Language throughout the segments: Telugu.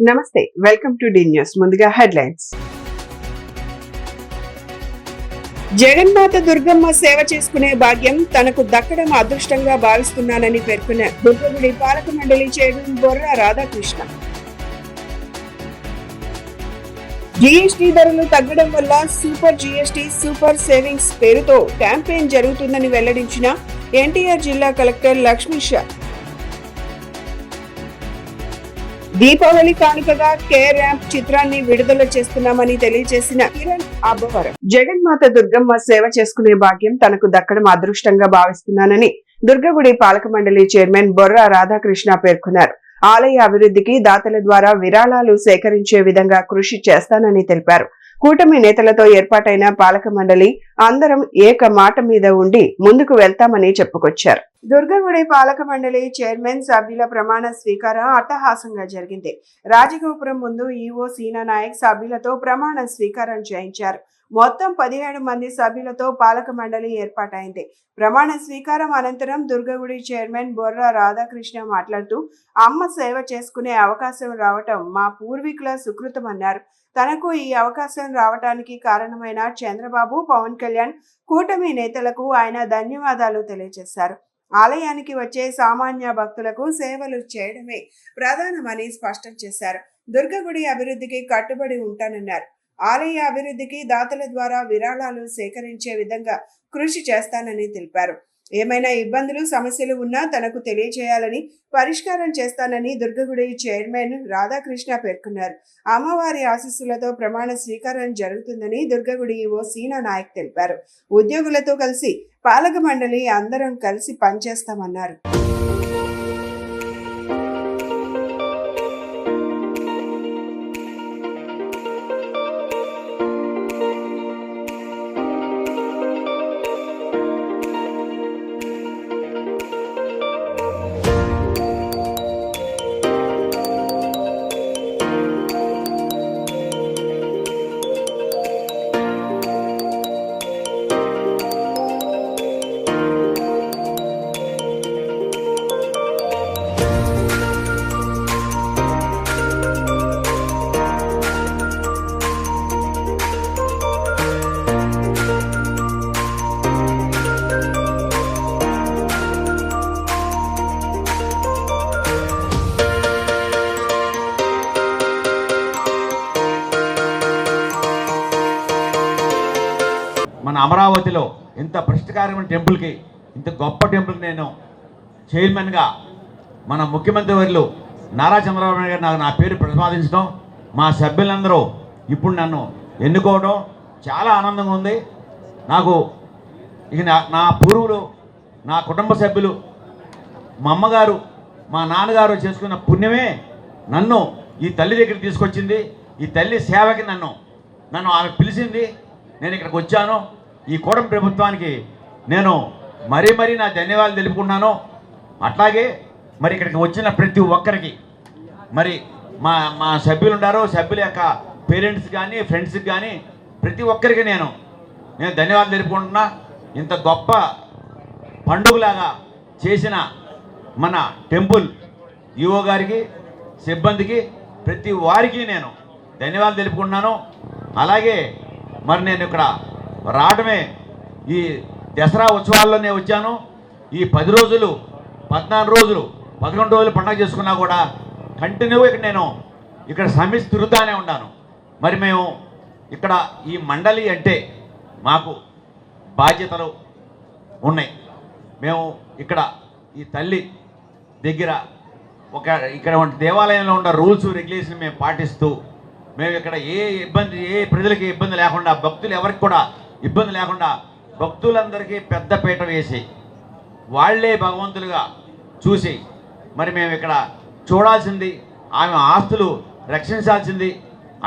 నమస్తే, వెల్కమ్ టు డి న్యూస్. ముందుగా హెడ్లైన్స్. జగన్మాత దుర్గమ్మ సేవ చేసుకునే భాగ్యం తనకు దక్కడం అదృష్టంగా భావిస్తున్నానని పేర్కొన్న దుర్గగుడి పాలక మండలి చైర్మన్ బొర్రా రాధాకృష్ణ. జీఎస్టీ ధరలు తగ్గడం వల్ల సూపర్ జీఎస్టీ సూపర్ సేవింగ్స్ పేరుతో క్యాంపెయిన్ జరుగుతుందని వెల్లడించిన ఎన్టీఆర్ జిల్లా కలెక్టర్ లక్ష్మీ షా. దీపావళి కానుకగా కే ర్యాంప్ చిత్రాన్ని విడుదల చేస్తున్నామని తెలియజేసిన కిరణ్ అబ్బవరం. జగన్మాత దుర్గమ్మ సేవ చేసుకునే భాగ్యం తనకు దక్కడం అదృష్టంగా భావిస్తున్నానని దుర్గగుడి పాలక మండలి చైర్మన్ బొర్రా రాధాకృష్ణ పేర్కొన్నారు. ఆలయ అభివృద్ధికి దాతల ద్వారా విరాళాలు సేకరించే విధంగా కృషి చేస్తానని తెలిపారు. కూటమి నేతలతో ఏర్పాటైన పాలక మండలి అందరం ఏక మాట మీద ఉండి ముందుకు వెళ్తామని చెప్పుకొచ్చారు. దుర్గగుడి పాలక మండలి చైర్మన్ సభ్యుల ప్రమాణ స్వీకారం అట్టహాసంగా జరిగింది. రాజగోపురం ముందు ఈవో సీనా నాయక్ సభ్యులతో ప్రమాణ స్వీకారం చేయించారు. మొత్తం 17 మంది సభ్యులతో పాలక మండలి ఏర్పాటైంది. ప్రమాణ స్వీకారం అనంతరం దుర్గగుడి చైర్మన్ బొర్రా రాధాకృష్ణ మాట్లాడుతూ అమ్మ సేవ చేసుకునే అవకాశం రావటం మా పూర్వీకుల సుకృతమన్నారు. తనకు ఈ అవకాశం రావటానికి కారణమైన చంద్రబాబు, పవన్ కళ్యాణ్, కూటమి నేతలకు ఆయన ధన్యవాదాలు తెలియజేశారు. ఆలయానికి వచ్చే సామాన్య భక్తులకు సేవలు చేయడమే ప్రధానమని స్పష్టం చేశారు. దుర్గగుడి అభివృద్ధికి కట్టుబడి ఉంటానన్నారు. ఆలయ అభివృద్ధికి దాతల ద్వారా విరాళాలు సేకరించే విధంగా కృషి చేస్తానని తెలిపారు. ఏమైనా ఇబ్బందులు, సమస్యలు ఉన్నా తనకు తెలియజేయాలని, పరిష్కారం చేస్తానని దుర్గగుడి చైర్మన్ రాధాకృష్ణ పేర్కొన్నారు. అమ్మవారి ఆశీస్సులతో ప్రమాణ స్వీకారం జరుగుతుందని దుర్గగుడి ఈవో సీనా నాయక్ తెలిపారు. ఉద్యోగులతో కలిసి పాలక మండలి అందరం కలిసి పనిచేస్తామన్నారు. మన అమరావతిలో ఇంత ప్రతిష్ఠాకరమైన టెంపుల్కి, ఇంత గొప్ప టెంపుల్కి నేను చైర్మన్గా మన ముఖ్యమంత్రి వర్యులు నారా చంద్రబాబు నాయుడు గారు నా పేరు ప్రతిపాదించడం, మా సభ్యులందరూ ఇప్పుడు నన్ను ఎన్నుకోవడం చాలా ఆనందంగా ఉంది. నాకు ఇక నా పూర్వులు, నా కుటుంబ సభ్యులు, మా అమ్మగారు, మా నాన్నగారు చేసుకున్న పుణ్యమే నన్ను ఈ తల్లి దగ్గరికి తీసుకొచ్చింది. ఈ తల్లి సేవకి నన్ను ఆమె పిలిచింది. నేను ఇక్కడికి వచ్చాను. ఈ కూటమి ప్రభుత్వానికి నేను మరీ నా ధన్యవాదాలు తెలుపుకున్నాను. అట్లాగే మరి ఇక్కడికి వచ్చిన ప్రతి ఒక్కరికి, మరి మా సభ్యులు ఉన్నారు, సభ్యుల యొక్క పేరెంట్స్ కానీ, ఫ్రెండ్స్కి కానీ ప్రతి ఒక్కరికి నేను ధన్యవాదాలు తెలుపుకుంటున్నా. ఇంత గొప్ప పండుగలాగా చేసిన మన టెంపుల్ ఈవో గారికి, సిబ్బందికి, ప్రతి వారికి నేను ధన్యవాదాలు తెలుపుకుంటున్నాను. అలాగే మరి నేను ఇక్కడ రావడమే ఈ దసరా ఉత్సవాల్లోనే వచ్చాను. ఈ 10 రోజులు, 14 రోజులు, 11 రోజులు పండుగ చేసుకున్నా కూడా కంటిన్యూగా నేను ఇక్కడ సమితి తిరుగుతూనే ఉన్నాను. మరి మేము ఇక్కడ ఈ మండలి అంటే మాకు బాధ్యతలు ఉన్నాయి. మేము ఇక్కడ ఈ తల్లి దగ్గర ఇక్కడ దేవాలయంలో ఉన్న రూల్స్, రెగ్యులేషన్ మేము పాటిస్తూ మేము ఇక్కడ ఏ ప్రజలకి ఇబ్బంది లేకుండా, భక్తులు ఎవరికి కూడా ఇబ్బంది లేకుండా భక్తులందరికీ పెద్ద పీట వేసి వాళ్లే భగవంతులుగా చూసి మరి మేము ఇక్కడ చూడాల్సింది, ఆమె ఆస్తులు రక్షించాల్సింది,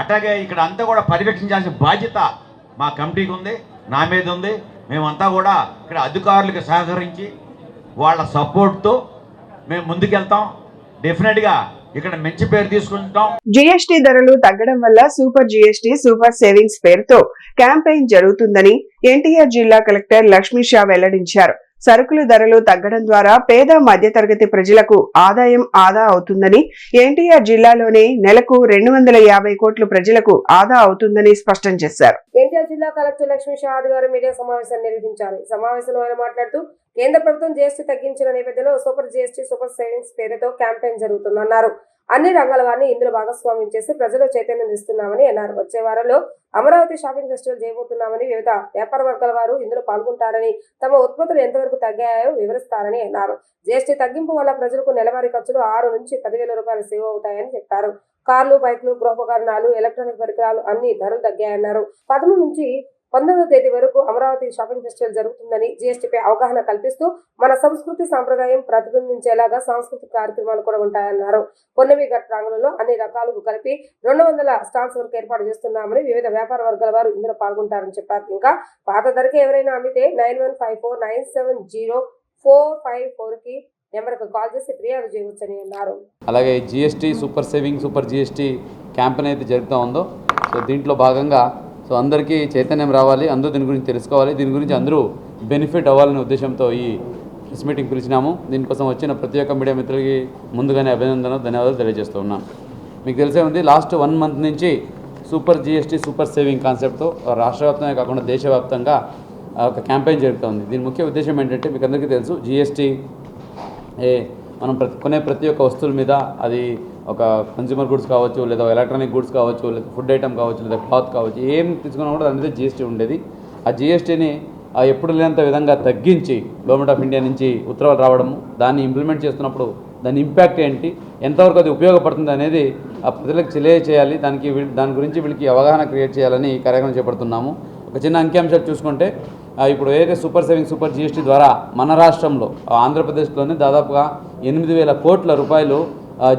అట్లాగే ఇక్కడ అంతా కూడా పర్యవేక్షించాల్సిన బాధ్యత మా కమిటీకి ఉంది, నా మీద ఉంది. మేమంతా కూడా ఇక్కడ అధికారులకు సహకరించి వాళ్ళ సపోర్ట్తో మేము ముందుకెళ్తాం. డెఫినెట్గా ఇక్కడ మంచి పేరు తీసుకుంటాం. జీఎస్టీ ధరలు తగ్గడం వల్ల సూపర్ జీఎస్టీ సూపర్ సేవింగ్స్ పేరుతో క్యాంపెయిన్ జరుగుతుందని ఎన్టీఆర్ జిల్లా కలెక్టర్ లక్ష్మీ షా వెల్లడించారు. సరుకుల ధరలు తగ్గడం ద్వారా పేద మధ్యతరగతి ప్రజలకు ఆదాయం ఆదా అవుతుందని, ఎన్టీఆర్ జిల్లాలోనే నెలకు 250 కోట్ల ప్రజలకు ఆదా అవుతుందని స్పష్టం చేశారు. ఎన్టీఆర్ జిల్లా కలెక్టర్ లక్ష్మీ షా ఆదివారం మీడియా సమావేశాన్ని నిర్వహించారు. ఈ సమావేశంలో ఆయన మాట్లాడుతూ కేంద్ర ప్రభుత్వం జీఎస్టీ తగ్గించిన నేపథ్యంలో సూపర్ జీఎస్టీ సూపర్ సేవింగ్స్ పేరుతో క్యాంపెయిన్ జరుగుతుందన్నారు. అన్ని రంగాల వారిని ఇందులో భాగస్వామ్యం చేసి ప్రజలు చైతన్యం ఇస్తున్నామని అన్నారు. వచ్చే వారంలో అమరావతి షాపింగ్ ఫెస్టివల్ చేయబోతున్నామని, వివిధ వ్యాపార వర్గాల వారు ఇందులో పాల్గొంటారని, తమ ఉత్పత్తులు ఎంతవరకు తగ్గాయో వివరిస్తారని అన్నారు. జీఎస్టీ తగ్గింపు వల్ల ప్రజలకు నెలవారీ ఖర్చులు 6 నుంచి 10,000 రూపాయలు సేవ్ అవుతాయని చెప్పారు. కార్లు, బైక్లు, గృహోపకరణాలు, ఎలక్ట్రానిక్ పరికరాలు అన్ని ధరలు తగ్గాయన్నారు. 13 నుంచి 19వ తేదీ వరకు అమరావతి షాపింగ్ ఫెస్టివల్ జరుగుతుందని, జీఎస్టీపై అవగాహన కల్పిస్తూ మన సంస్కృతి సాంప్రదాయం ప్రతిబింబించేలాగా సాంస్కృతిక కార్యక్రమాలు కూడా ఉంటాయన్నారు. పొన్నమి ఘట్ రంగులలో అన్ని రకాలకు కలిపి 200 స్టాల్స్ వరకు ఏర్పాటు చేస్తున్నామని, వివిధ వ్యాపార వర్గాల వారు ఇందులో పాల్గొంటారని చెప్పారు. ఇంకా పాత ధరకే ఎవరైనా అమ్మితే 9154970454 కి నెంబర్కు కాల్ చేసి ఫిర్యాదు చేయవచ్చని అన్నారు. అలాగే GST super saving super GST campaign అయితే జరుగుతూ ఉందో, సో దీంట్లో భాగంగా అందరికీ చైతన్యం రావాలి, అందరూ దీని గురించి తెలుసుకోవాలి, దీని గురించి అందరూ బెనిఫిట్ అవ్వాలనే ఉద్దేశంతో ఈ ప్రెస్ మీటింగ్ పిలిచినాము. దీనికోసం వచ్చిన ప్రతి ఒక్క మీడియా మిత్రులకి ముందుగానే ధన్యవాదాలు తెలియజేస్తూ ఉన్నాను. మీకు తెలిసే ఉంది, లాస్ట్ 1 మంత్ నుంచి సూపర్ జీఎస్టీ సూపర్ సేవింగ్ కాన్సెప్ట్తో రాష్ట్ర వ్యాప్తంగా కాకుండా దేశవ్యాప్తంగా ఒక క్యాంపెయిన్ జరుగుతుంది. దీని ముఖ్య ఉద్దేశం ఏంటంటే, మీకు అందరికీ తెలుసు, జీఎస్టీ మనం కొనే ప్రతి ఒక్క వస్తువుల మీద, అది ఒక కన్జ్యూమర్ గుడ్స్ కావచ్చు, లేదా ఎలక్ట్రానిక్ గుడ్స్ కావచ్చు, లేదా ఫుడ్ ఐటమ్ కావచ్చు, లేదా క్లాత్ కావచ్చు, ఏం తీసుకున్నా కూడా దాని మీద జీఎస్టీ ఉండేది. ఆ జీఎస్టీని ఎప్పుడు లేనంత విధంగా తగ్గించి గవర్నమెంట్ ఆఫ్ ఇండియా నుంచి ఉత్తర్వులు రావడము, దాన్ని ఇంప్లిమెంట్ చేస్తున్నప్పుడు దాని ఇంపాక్ట్ ఏంటి, ఎంతవరకు అది ఉపయోగపడుతుంది అనేది ఆ ప్రజలకు తెలియజేయాలి. దాని గురించి వీళ్ళకి అవగాహన క్రియేట్ చేయాలని ఈ కార్యక్రమం చేపడుతున్నాము. ఒక చిన్న అంకింశాలు చూసుకుంటే, ఇప్పుడు ఏదైతే సూపర్ సేవింగ్ సూపర్ జీఎస్టీ ద్వారా మన రాష్ట్రంలో ఆంధ్రప్రదేశ్లోనే దాదాపుగా 8,000 కోట్ల రూపాయలు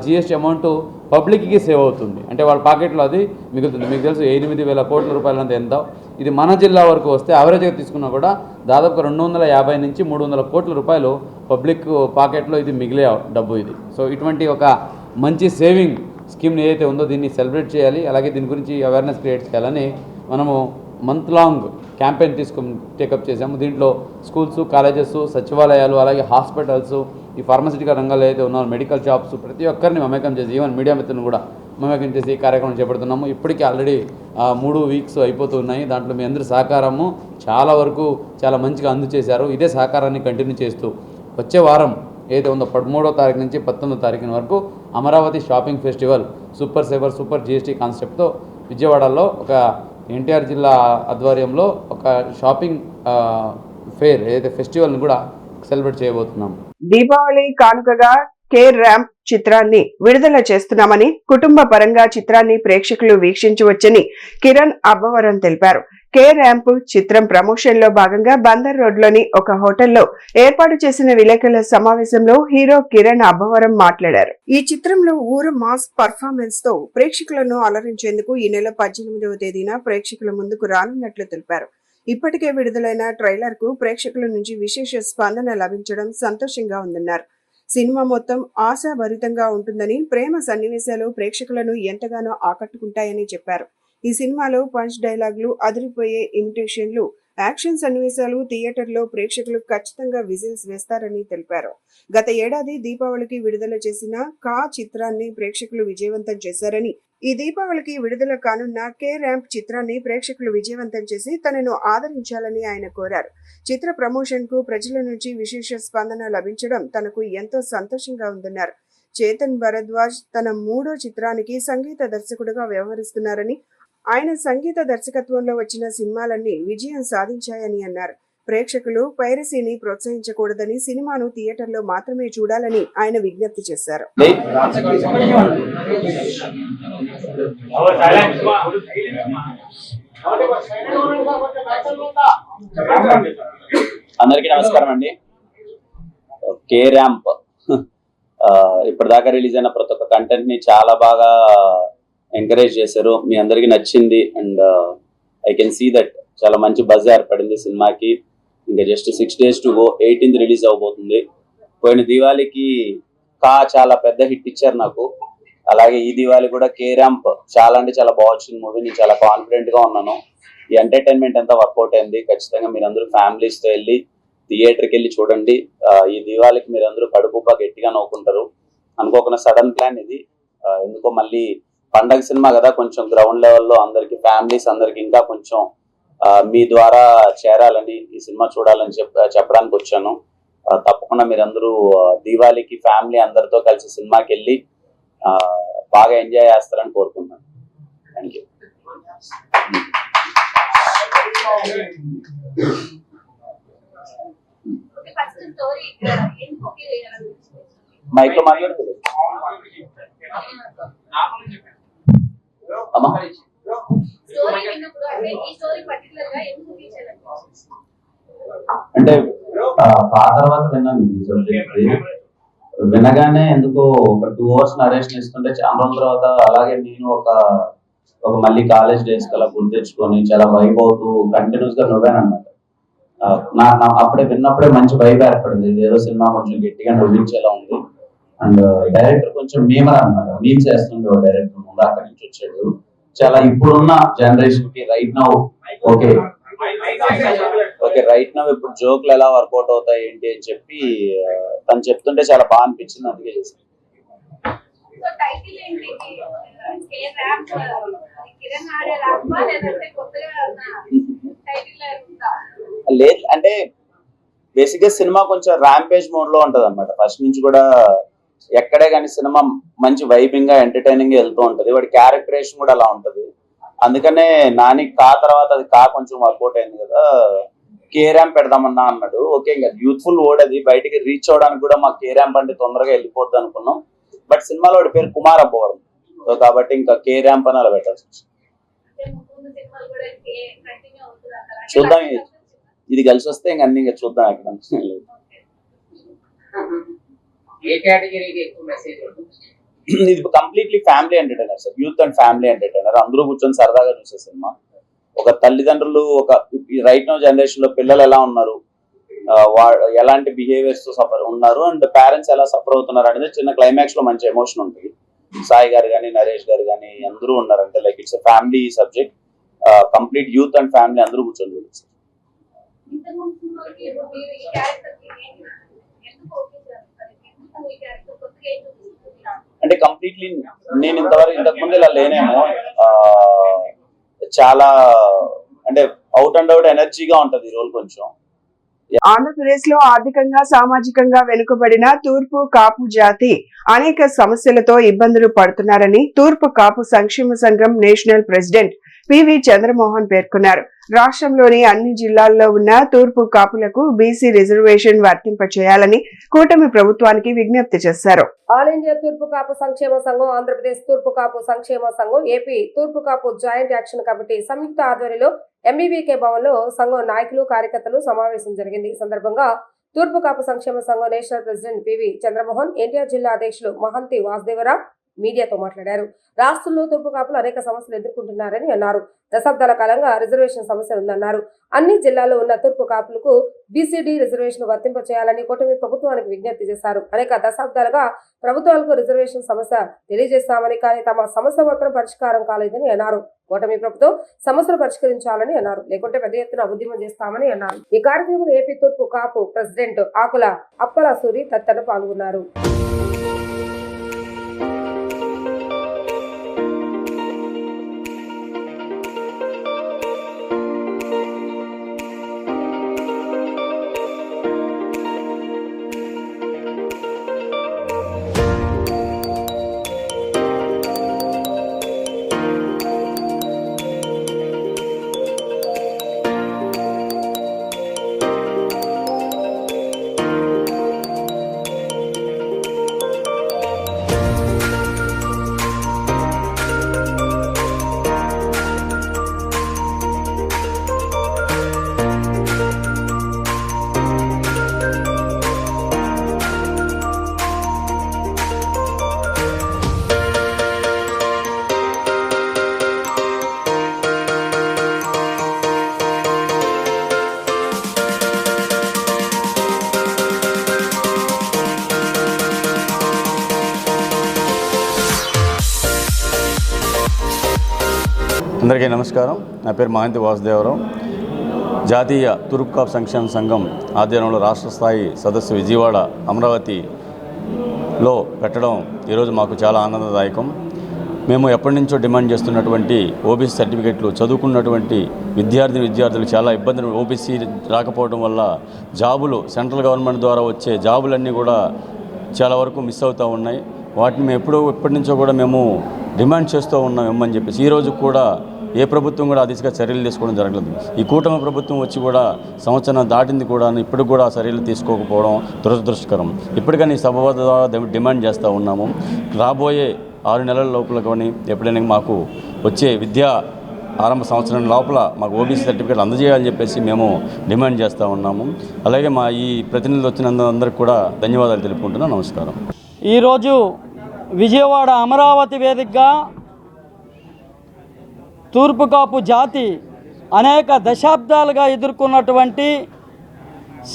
జీఎస్టీ అమౌంట్ పబ్లిక్కి సేవ్ అవుతుంది. అంటే వాళ్ళ పాకెట్లో అది మిగులుతుంది. మీకు తెలుసు 8,000 కోట్ల రూపాయలు అంత ఎంత. ఇది మన జిల్లా వరకు వస్తే యావరేజ్గా తీసుకున్నా కూడా దాదాపుగా 250 నుంచి 300 కోట్ల రూపాయలు పబ్లిక్ పాకెట్లో ఇది మిగిలే డబ్బు ఇది. సో ఇటువంటి ఒక మంచి సేవింగ్ స్కీమ్ని ఏదైతే ఉందో దీన్ని సెలబ్రేట్ చేయాలి. అలాగే దీని గురించి అవేర్నెస్ క్రియేట్ చేయాలని మనము మంత్ లాంగ్ క్యాంపెయిన్ టేకప్ చేసాము. దీంట్లో స్కూల్స్, కాలేజెస్, సచివాలయాలు, అలాగే హాస్పిటల్స్, ఈ ఫార్మసిటికల్ రంగాల్లో అయితే ఉన్నారో మెడికల్ షాప్స్, ప్రతి ఒక్కరిని మమేకం చేసి, ఈవెన్ మీడియా మిత్రులను కూడా మమేకం చేసి ఈ కార్యక్రమం చేపడుతున్నాము. ఇప్పటికీ ఆల్రెడీ 3 వీక్స్ అయిపోతున్నాయి. దాంట్లో మీ అందరి సహకారము చాలా వరకు చాలా మంచిగా అందజేశారు. ఇదే సహకారాన్ని కంటిన్యూ చేస్తూ వచ్చే వారం ఏదైతే ఉందో 13వ తారీఖు నుంచి 19వ తారీఖున వరకు Amaravati shopping festival super saver super GST కాన్సెప్ట్తో విజయవాడలో ఒక ఎన్టీఆర్ జిల్లా ఆధ్వర్యంలో ఒక షాపింగ్ ఫేర్ ఏదైతే ఫెస్టివల్ని కూడా సెలబ్రేట్ చేయబోతున్నాం. దీపావళి కానుకగా కే ర్యాంప్ చిత్రాన్ని విడుదల చేస్తున్నామని, కుటుంబ పరంగా చిత్రాన్ని ప్రేక్షకులు వీక్షించవచ్చని కిరణ్ అబ్బవరం తెలిపారు. కే ర్యాంప్ చిత్రం ప్రమోషన్ లో భాగంగా బందర్ రోడ్ లోని ఒక హోటల్లో ఏర్పాటు చేసిన విలేకరుల సమావేశంలో హీరో కిరణ్ అబ్బవరం మాట్లాడారు. ఈ చిత్రంలో ఊరు మాస్ పర్ఫార్మెన్స్ తో ప్రేక్షకులను అలరించేందుకు ఈ నెల 18వ తేదీన ప్రేక్షకుల ముందుకు రానున్నట్లు తెలిపారు. ఇప్పటికే విడుదలైన ట్రైలర్ కు ప్రేక్షకుల నుంచి విశేష స్పందన లభించడం సంతోషంగా ఉందన్నారు. సినిమా మొత్తం ఆశాభరితంగా ఉంటుందని, ప్రేమ సన్నివేశాలు ప్రేక్షకులను ఎంతగానో ఆకట్టుకుంటాయని చెప్పారు. ఈ సినిమాలో పంచ్ డైలాగులు, అదిరిపోయే ఇమిటేషన్లు, యాక్షన్ సన్నివేశాలు థియేటర్లో ప్రేక్షకులు ఖచ్చితంగా విజిల్స్ వేస్తారని తెలిపారు. గత ఏడాది దీపావళికి విడుదల చేసిన కా చిత్రాన్ని ప్రేక్షకులు విజయవంతం చేశారని, ఈ దీపావళికి విడుదల కానున్న కే ర్యాంప్ చిత్రాన్ని ప్రేక్షకులు విజయవంతం చేసి తనను ఆదరించాలని ఆయన కోరారు. చిత్ర ప్రమోషన్ కు ప్రజల నుంచి విశేష స్పందన లభించడం తనకు ఎంతో సంతోషంగా ఉందన్నారు. చేతన్ భరద్వాజ్ తన 3వ చిత్రానికి సంగీత దర్శకుడిగా వ్యవహరిస్తున్నారని, ఆయన సంగీత దర్శకత్వంలో వచ్చిన సినిమాలన్నీ విజయం సాధించాయని అన్నారు. ప్రేక్షకులు పైరసీని ప్రోత్సహించకూడదని, సినిమాను థియేటర్లో మాత్రమే చూడాలని ఆయన విజ్ఞప్తి చేశారు. అందరికీ నమస్కారం అండి. కే ర్యాంప్ ఇప్పటిదాకా రిలీజ్ అయిన ప్రతి ఒక్క కంటెంట్ ని చాలా బాగా ఎంకరేజ్ చేశారు. మీ అందరికి నచ్చింది. And I can see that చాలా మంచి బజ్ ఏర్పడింది సినిమాకి. ఇంకా just 6 days to go. 18th release అవబోతుంది. పోయిన దివాళీకి చాలా పెద్ద హిట్ ఇచ్చారు నాకు. అలాగే ఈ దివాళీ కూడా కే ర్యాంప్ చాలా అంటే చాలా బాగా వచ్చింది మూవీ. నేను చాలా కాన్ఫిడెంట్ గా ఉన్నాను. ఈ ఎంటర్టైన్మెంట్ అంతా వర్కౌట్ అయింది. ఖచ్చితంగా మీరందరూ ఫ్యామిలీస్తో వెళ్ళి థియేటర్కి వెళ్ళి చూడండి. ఈ దీవాళికి మీరు అందరూ కడుపుబ్బా గట్టిగా నవ్వుకుంటారు. అనుకోకుండా సడన్ ప్లాన్ ఇది. ఎందుకో మళ్ళీ పండగ సినిమా కదా, కొంచెం గ్రౌండ్ లెవెల్లో అందరికి ఫ్యామిలీస్ అందరికి ఇంకా కొంచెం మీ ద్వారా చేరాలని, ఈ సినిమా చూడాలని చెప్పడానికి వచ్చాను. తప్పకుండా మీరందరూ దీవాళికి ఫ్యామిలీ అందరితో కలిసి సినిమాకి వెళ్ళి బాగా ఎంజాయ్ చేస్తారని కోరుకుంటున్నాను. Thank you. మైక్ లో మాట్లాడుతుంది అమ్మా. అంటే ఆ తర్వాత విన్నాను ఈ సబ్జెక్ట్. వినగానే ఎందుకో ఒక 2 hours నరేషన్ ఇస్తుంటే చాలా రోజుల తర్వాత అలాగే నేను ఒక మళ్ళీ కాలేజ్ డేస్ కలా గుర్తు తెచ్చుకొని చాలా వైబ్ అవుతూ కంటిన్యూస్ గా నవ్వానమాట. అప్పుడే విన్నప్పుడే మంచి వైబ్ ఏర్పడింది. ఇదేదో సినిమా కొంచెం గట్టిగా నవ్వించేలా ఉంది. అండ్ డైరెక్టర్ కొంచెం మీమర్ అనమాట, మీమ్ చేస్తుండే డైరెక్టర్ ముందు అక్కడి నుంచి వచ్చాడు. చాలా ఇప్పుడున్న జనరేషన్ కి right now okay right now ఇప్పుడు జోక్లు ఎలా వర్కౌట్ అవుతాయి ఏంటి అని చెప్పి తను చెప్తుంటే చాలా బాగా అనిపించింది, అందుకే చేశాను. లేదు అంటే బేసిక్ గా సినిమా కొంచెం ర్యాంపేజ్ మోడ్ లో ఉంటది అనమాట. ఫస్ట్ నుంచి కూడా ఎక్కడే కానీ సినిమా మంచి వైబింగ్ గా ఎంటర్టైనింగ్ గా వెళ్తూ ఉంటది. వాడి క్యారెక్టరేషన్ కూడా అలా ఉంటది. అందుకనే నాని కా తర్వాత అది కా కొంచెం వర్కౌట్ అయింది కదా, కే ర్యాంప్ పెడదామన్నా అన్నాడు. ఓకే, ఇంకా యూత్ఫుల్ వర్డ్ అది, బయటికి రీచ్ అవడానికి కూడా మాకు కే ర్యాంప్ అంటే తొందరగా వెళ్ళిపోద్ది అనుకున్నాం. బట్ సినిమాలో వాడి పేరు కుమార్ అబ్బవరం, సో కాబట్టి ఇంకా కే ర్యాంప్ అని అలా పెట్టాల్సి వచ్చింది. చూద్దాం, ఇది కలిసి వస్తే ఇంక అన్ని ఇంకా చూద్దాం. ఎక్కడ ఇది completely family entertainer sir, youth and family entertainer. అందరూ కూర్చొని సరదాగా చూసే సినిమా. ఒక తల్లిదండ్రులు, ఒక రైట్ నో జనరేషన్ లో పిల్లలు ఎలా ఉన్నారు, ఎలాంటి బిహేవియర్స్ తో సఫర్ ఉన్నారు, అండ్ పేరెంట్స్ ఎలా సఫర్ అవుతున్నారు అనేది చిన్న క్లైమాక్స్ లో మంచి ఎమోషన్ ఉంటుంది. సాయి గారు కానీ నరేష్ గారు కానీ అందరూ ఉన్నారు. అంటే like it's family subject, complete youth and family అందరూ కూర్చొని చూడొచ్చు. అంటే కంప్లీట్లీ నేను ఇంతకు ముందు ఇలా లేనేమో. చాలా అంటే అవుట్ అండ్ అవుట్ ఎనర్జీగా ఉంటది ఈ రోల్ కొంచెం. ఆంధ్రప్రదేశ్ లో ఆర్థికంగా సామాజికంగా వెనుకబడిన తూర్పు కాపు జాతి అనేక సమస్యలతో ఇబ్బందులు పడుతున్నారని తూర్పు కాపు సంక్షేమ సంఘం నేషనల్ ప్రెసిడెంట్ పివి చంద్రమోహన్ పేర్కొన్నారు. రాష్ట్రంలోని అన్ని జిల్లాల్లో ఉన్న తూర్పు కాపులకు బీసీ రిజర్వేషన్ వర్తింపచేయాలని కూటమి ప్రభుత్వానికి విజ్ఞప్తి చేశారు. ఆల్ ఇండియా తూర్పు కాపు సంక్షేమ సంఘం, ఆంధ్రప్రదేశ్ తూర్పు కాపు సంక్షేమ సంఘం, ఏపీ తూర్పు కాపు జాయింట్ యాక్షన్ కమిటీ సంయుక్త ఆధ్వర్యంలో ఎంబీవీకే భవన్ లో సంఘం నాయకులు కార్యకర్తలు సమావేశం జరిగింది. ఈ సందర్భంగా తూర్పు కాపు సంక్షేమ సంఘం national president PV Chandramohan, NTR జిల్లా అధ్యక్షులు మహంతి వాసుదేవరావు మీడియాతో మాట్లాడారు. రాష్ట్రంలో తూర్పు కాపులు అనేక సమస్యలు ఎదుర్కొంటున్నారని అన్నారు. దశాబ్దాల కాలంగా రిజర్వేషన్ సమస్య ఉందన్నారు. అన్ని జిల్లాల్లో ఉన్న తూర్పు కాపులకు బీసీడీ రిజర్వేషన్ వర్తింపచేయాలని కూటమి ప్రభుత్వానికి విజ్ఞప్తి చేశారు. అనేక దశాబ్దాలుగా ప్రభుత్వాలకు రిజర్వేషన్ సమస్య తెలియజేస్తామని, కానీ తమ సమస్య మాత్రం పరిష్కారం కాలేదని అన్నారు. కూటమి ప్రభుత్వం సమస్యలు పరిష్కరించాలని అన్నారు, లేకుంటే పెద్ద ఎత్తున ఉద్యమం చేస్తామని అన్నారు. ఈ కార్యక్రమంలో ఏపీ తూర్పు కాపు ప్రెసిడెంట్ ఆకుల అప్పల సూరి తదితరులు పాల్గొన్నారు. అందరికీ నమస్కారం. నా పేరు మహంతి వాసుదేవరావు. జాతీయ తూర్పు కాపు సంక్షేమ సంఘం ఆధ్వర్యంలో రాష్ట్ర స్థాయి సదస్సు విజయవాడ అమరావతిలో పెట్టడం ఈరోజు మాకు చాలా ఆనందదాయకం. మేము ఎప్పటి నుంచో డిమాండ్ చేస్తున్నటువంటి ఓబీసీ సర్టిఫికెట్లు చదువుకున్నటువంటి విద్యార్థులు చాలా ఇబ్బందులు, ఓబీసీ రాకపోవడం వల్ల జాబులు సెంట్రల్ గవర్నమెంట్ ద్వారా వచ్చే జాబులన్నీ కూడా చాలా వరకు మిస్ అవుతూ ఉన్నాయి. వాటిని మేము ఎప్పటి నుంచో కూడా మేము డిమాండ్ చేస్తూ ఉన్నాం ఇమ్మని చెప్పేసి. ఈరోజు కూడా ఏ ప్రభుత్వం కూడా ఆ దిశగా చర్యలు తీసుకోవడం జరగలేదు. ఈ కూటమి ప్రభుత్వం వచ్చి కూడా సంవత్సరం దాటింది కూడా ఇప్పటికి కూడా చర్యలు తీసుకోకపోవడం దురదృష్టకరం. ఇప్పటికని సభ ద్వారా డిమాండ్ చేస్తూ ఉన్నాము. రాబోయే 6 నెలల లోపల కానీ ఎప్పుడైనా మాకు వచ్చే విద్యా ఆరంభ సంవత్సరం లోపల మాకు ఓబీసీ సర్టిఫికేట్ అందజేయాలని చెప్పేసి మేము డిమాండ్ చేస్తూ ఉన్నాము. అలాగే మా ఈ ప్రతినిధులు వచ్చినందరికీ కూడా ధన్యవాదాలు తెలుపుకుంటున్నాను. నమస్కారం. ఈరోజు విజయవాడ అమరావతి వేదికగా తూర్పు కాపు జాతి అనేక దశాబ్దాలుగా ఎదుర్కొన్నటువంటి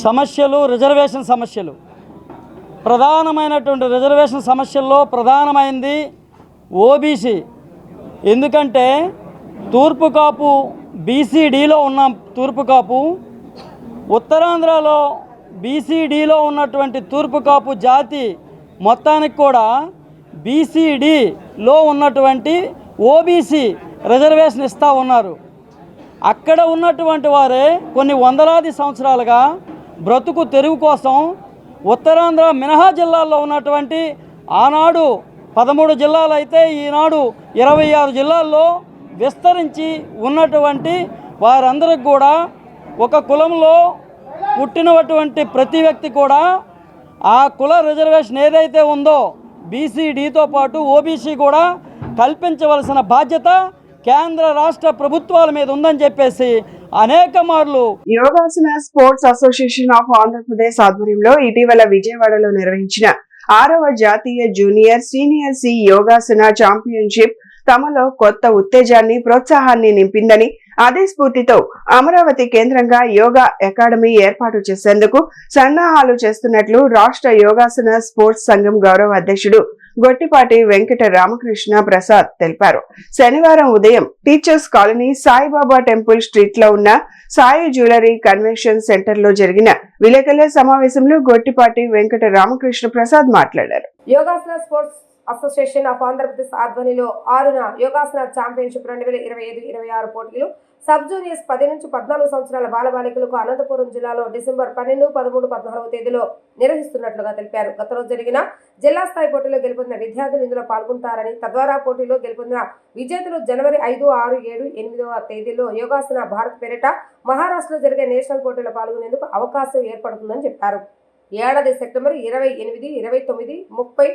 సమస్యలు, రిజర్వేషన్ సమస్యలు, ప్రధానమైనటువంటి రిజర్వేషన్ సమస్యల్లో ప్రధానమైనది ఓబీసీ. ఎందుకంటే తూర్పు కాపు బీసీడీలో ఉన్న తూర్పు కాపు, ఉత్తరాంధ్రలో బీసీడీలో ఉన్నటువంటి తూర్పు కాపు జాతి మొత్తానికి కూడా బీసీడీలో ఉన్నటువంటి ఓబీసీ రిజర్వేషన్ ఇస్తూ ఉన్నారు. అక్కడ ఉన్నటువంటి వారే కొన్ని వందలాది సంవత్సరాలుగా బ్రతుకు తెరువు కోసం ఉత్తరాంధ్ర మినహా జిల్లాల్లో ఉన్నటువంటి ఆనాడు 13 జిల్లాలు అయితే ఈనాడు 26 జిల్లాల్లో విస్తరించి ఉన్నటువంటి వారందరికి కూడా ఒక కులంలో పుట్టినటువంటి ప్రతి వ్యక్తి కూడా ఆ కుల రిజర్వేషన్ ఏదైతే ఉందో బీసీడీతో పాటు ఓబీసీ కూడా కల్పించవలసిన బాధ్యత కేంద్ర రాష్ట్ర ప్రభుత్వాల మీద ఉందని చెప్పేసి అనేక మార్లు Yogasana sports association of Andhra Pradesh ఆధ్వర్యంలో ఇటీవల విజయవాడలో నిర్వహించిన 6వ జాతీయ జూనియర్ సీనియర్ సి యోగాసన ఛాంపియన్షిప్ తమలో కొత్త ఉత్తేజాన్ని, ప్రోత్సాహాన్ని నింపిందని, అదే స్ఫూర్తితో అమరావతి కేంద్రంగా యోగా అకాడమీ ఏర్పాటు చేసేందుకు సన్నాహాలు చేస్తున్నట్లు రాష్ట్ర యోగాసన స్పోర్ట్స్ సంఘం గౌరవ అధ్యక్షుడు గొట్టిపాటి వెంకట రామకృష్ణ ప్రసాద్ తెలిపారు. శనివారం ఉదయం teachers colony Saibaba temple street లో ఉన్న సాయి జ్యువెలరీ కన్వెన్షన్ సెంటర్ లో జరిగిన విలేకరుల సమావేశంలో గొట్టిపాటి వెంకట రామకృష్ణ ప్రసాద్ మాట్లాడారు. Yogasana sports association of Andhra Pradesh ఆధ్వర్యంలో 6న యోగాసన ఛాంపియన్షిప్ 2025-26 పోటీలు సబ్ జూనియర్స్ 10 నుంచి 14 సంవత్సరాల బాలబాలికలకు అనంతపురం జిల్లాలో డిసెంబర్ 12, 13, 14 తేదీలో నిర్వహిస్తున్నట్లుగా తెలిపారు. గత రోజు జరిగిన జిల్లా స్థాయి పోటీలో గెలుపొందిన విద్యార్థులు ఇందులో పాల్గొంటారని, తద్వారా పోటీలో గెలుపొందిన విజేతలు జనవరి 5, 6, 7, 8వ తేదీలో యోగాసన భారత్ పేరిట మహారాష్ట్రలో జరిగే నేషనల్ పోటీలో పాల్గొనేందుకు అవకాశం ఏర్పడుతుందని చెప్పారు. ఏడాది సెప్టెంబర్ 28, 29, 30,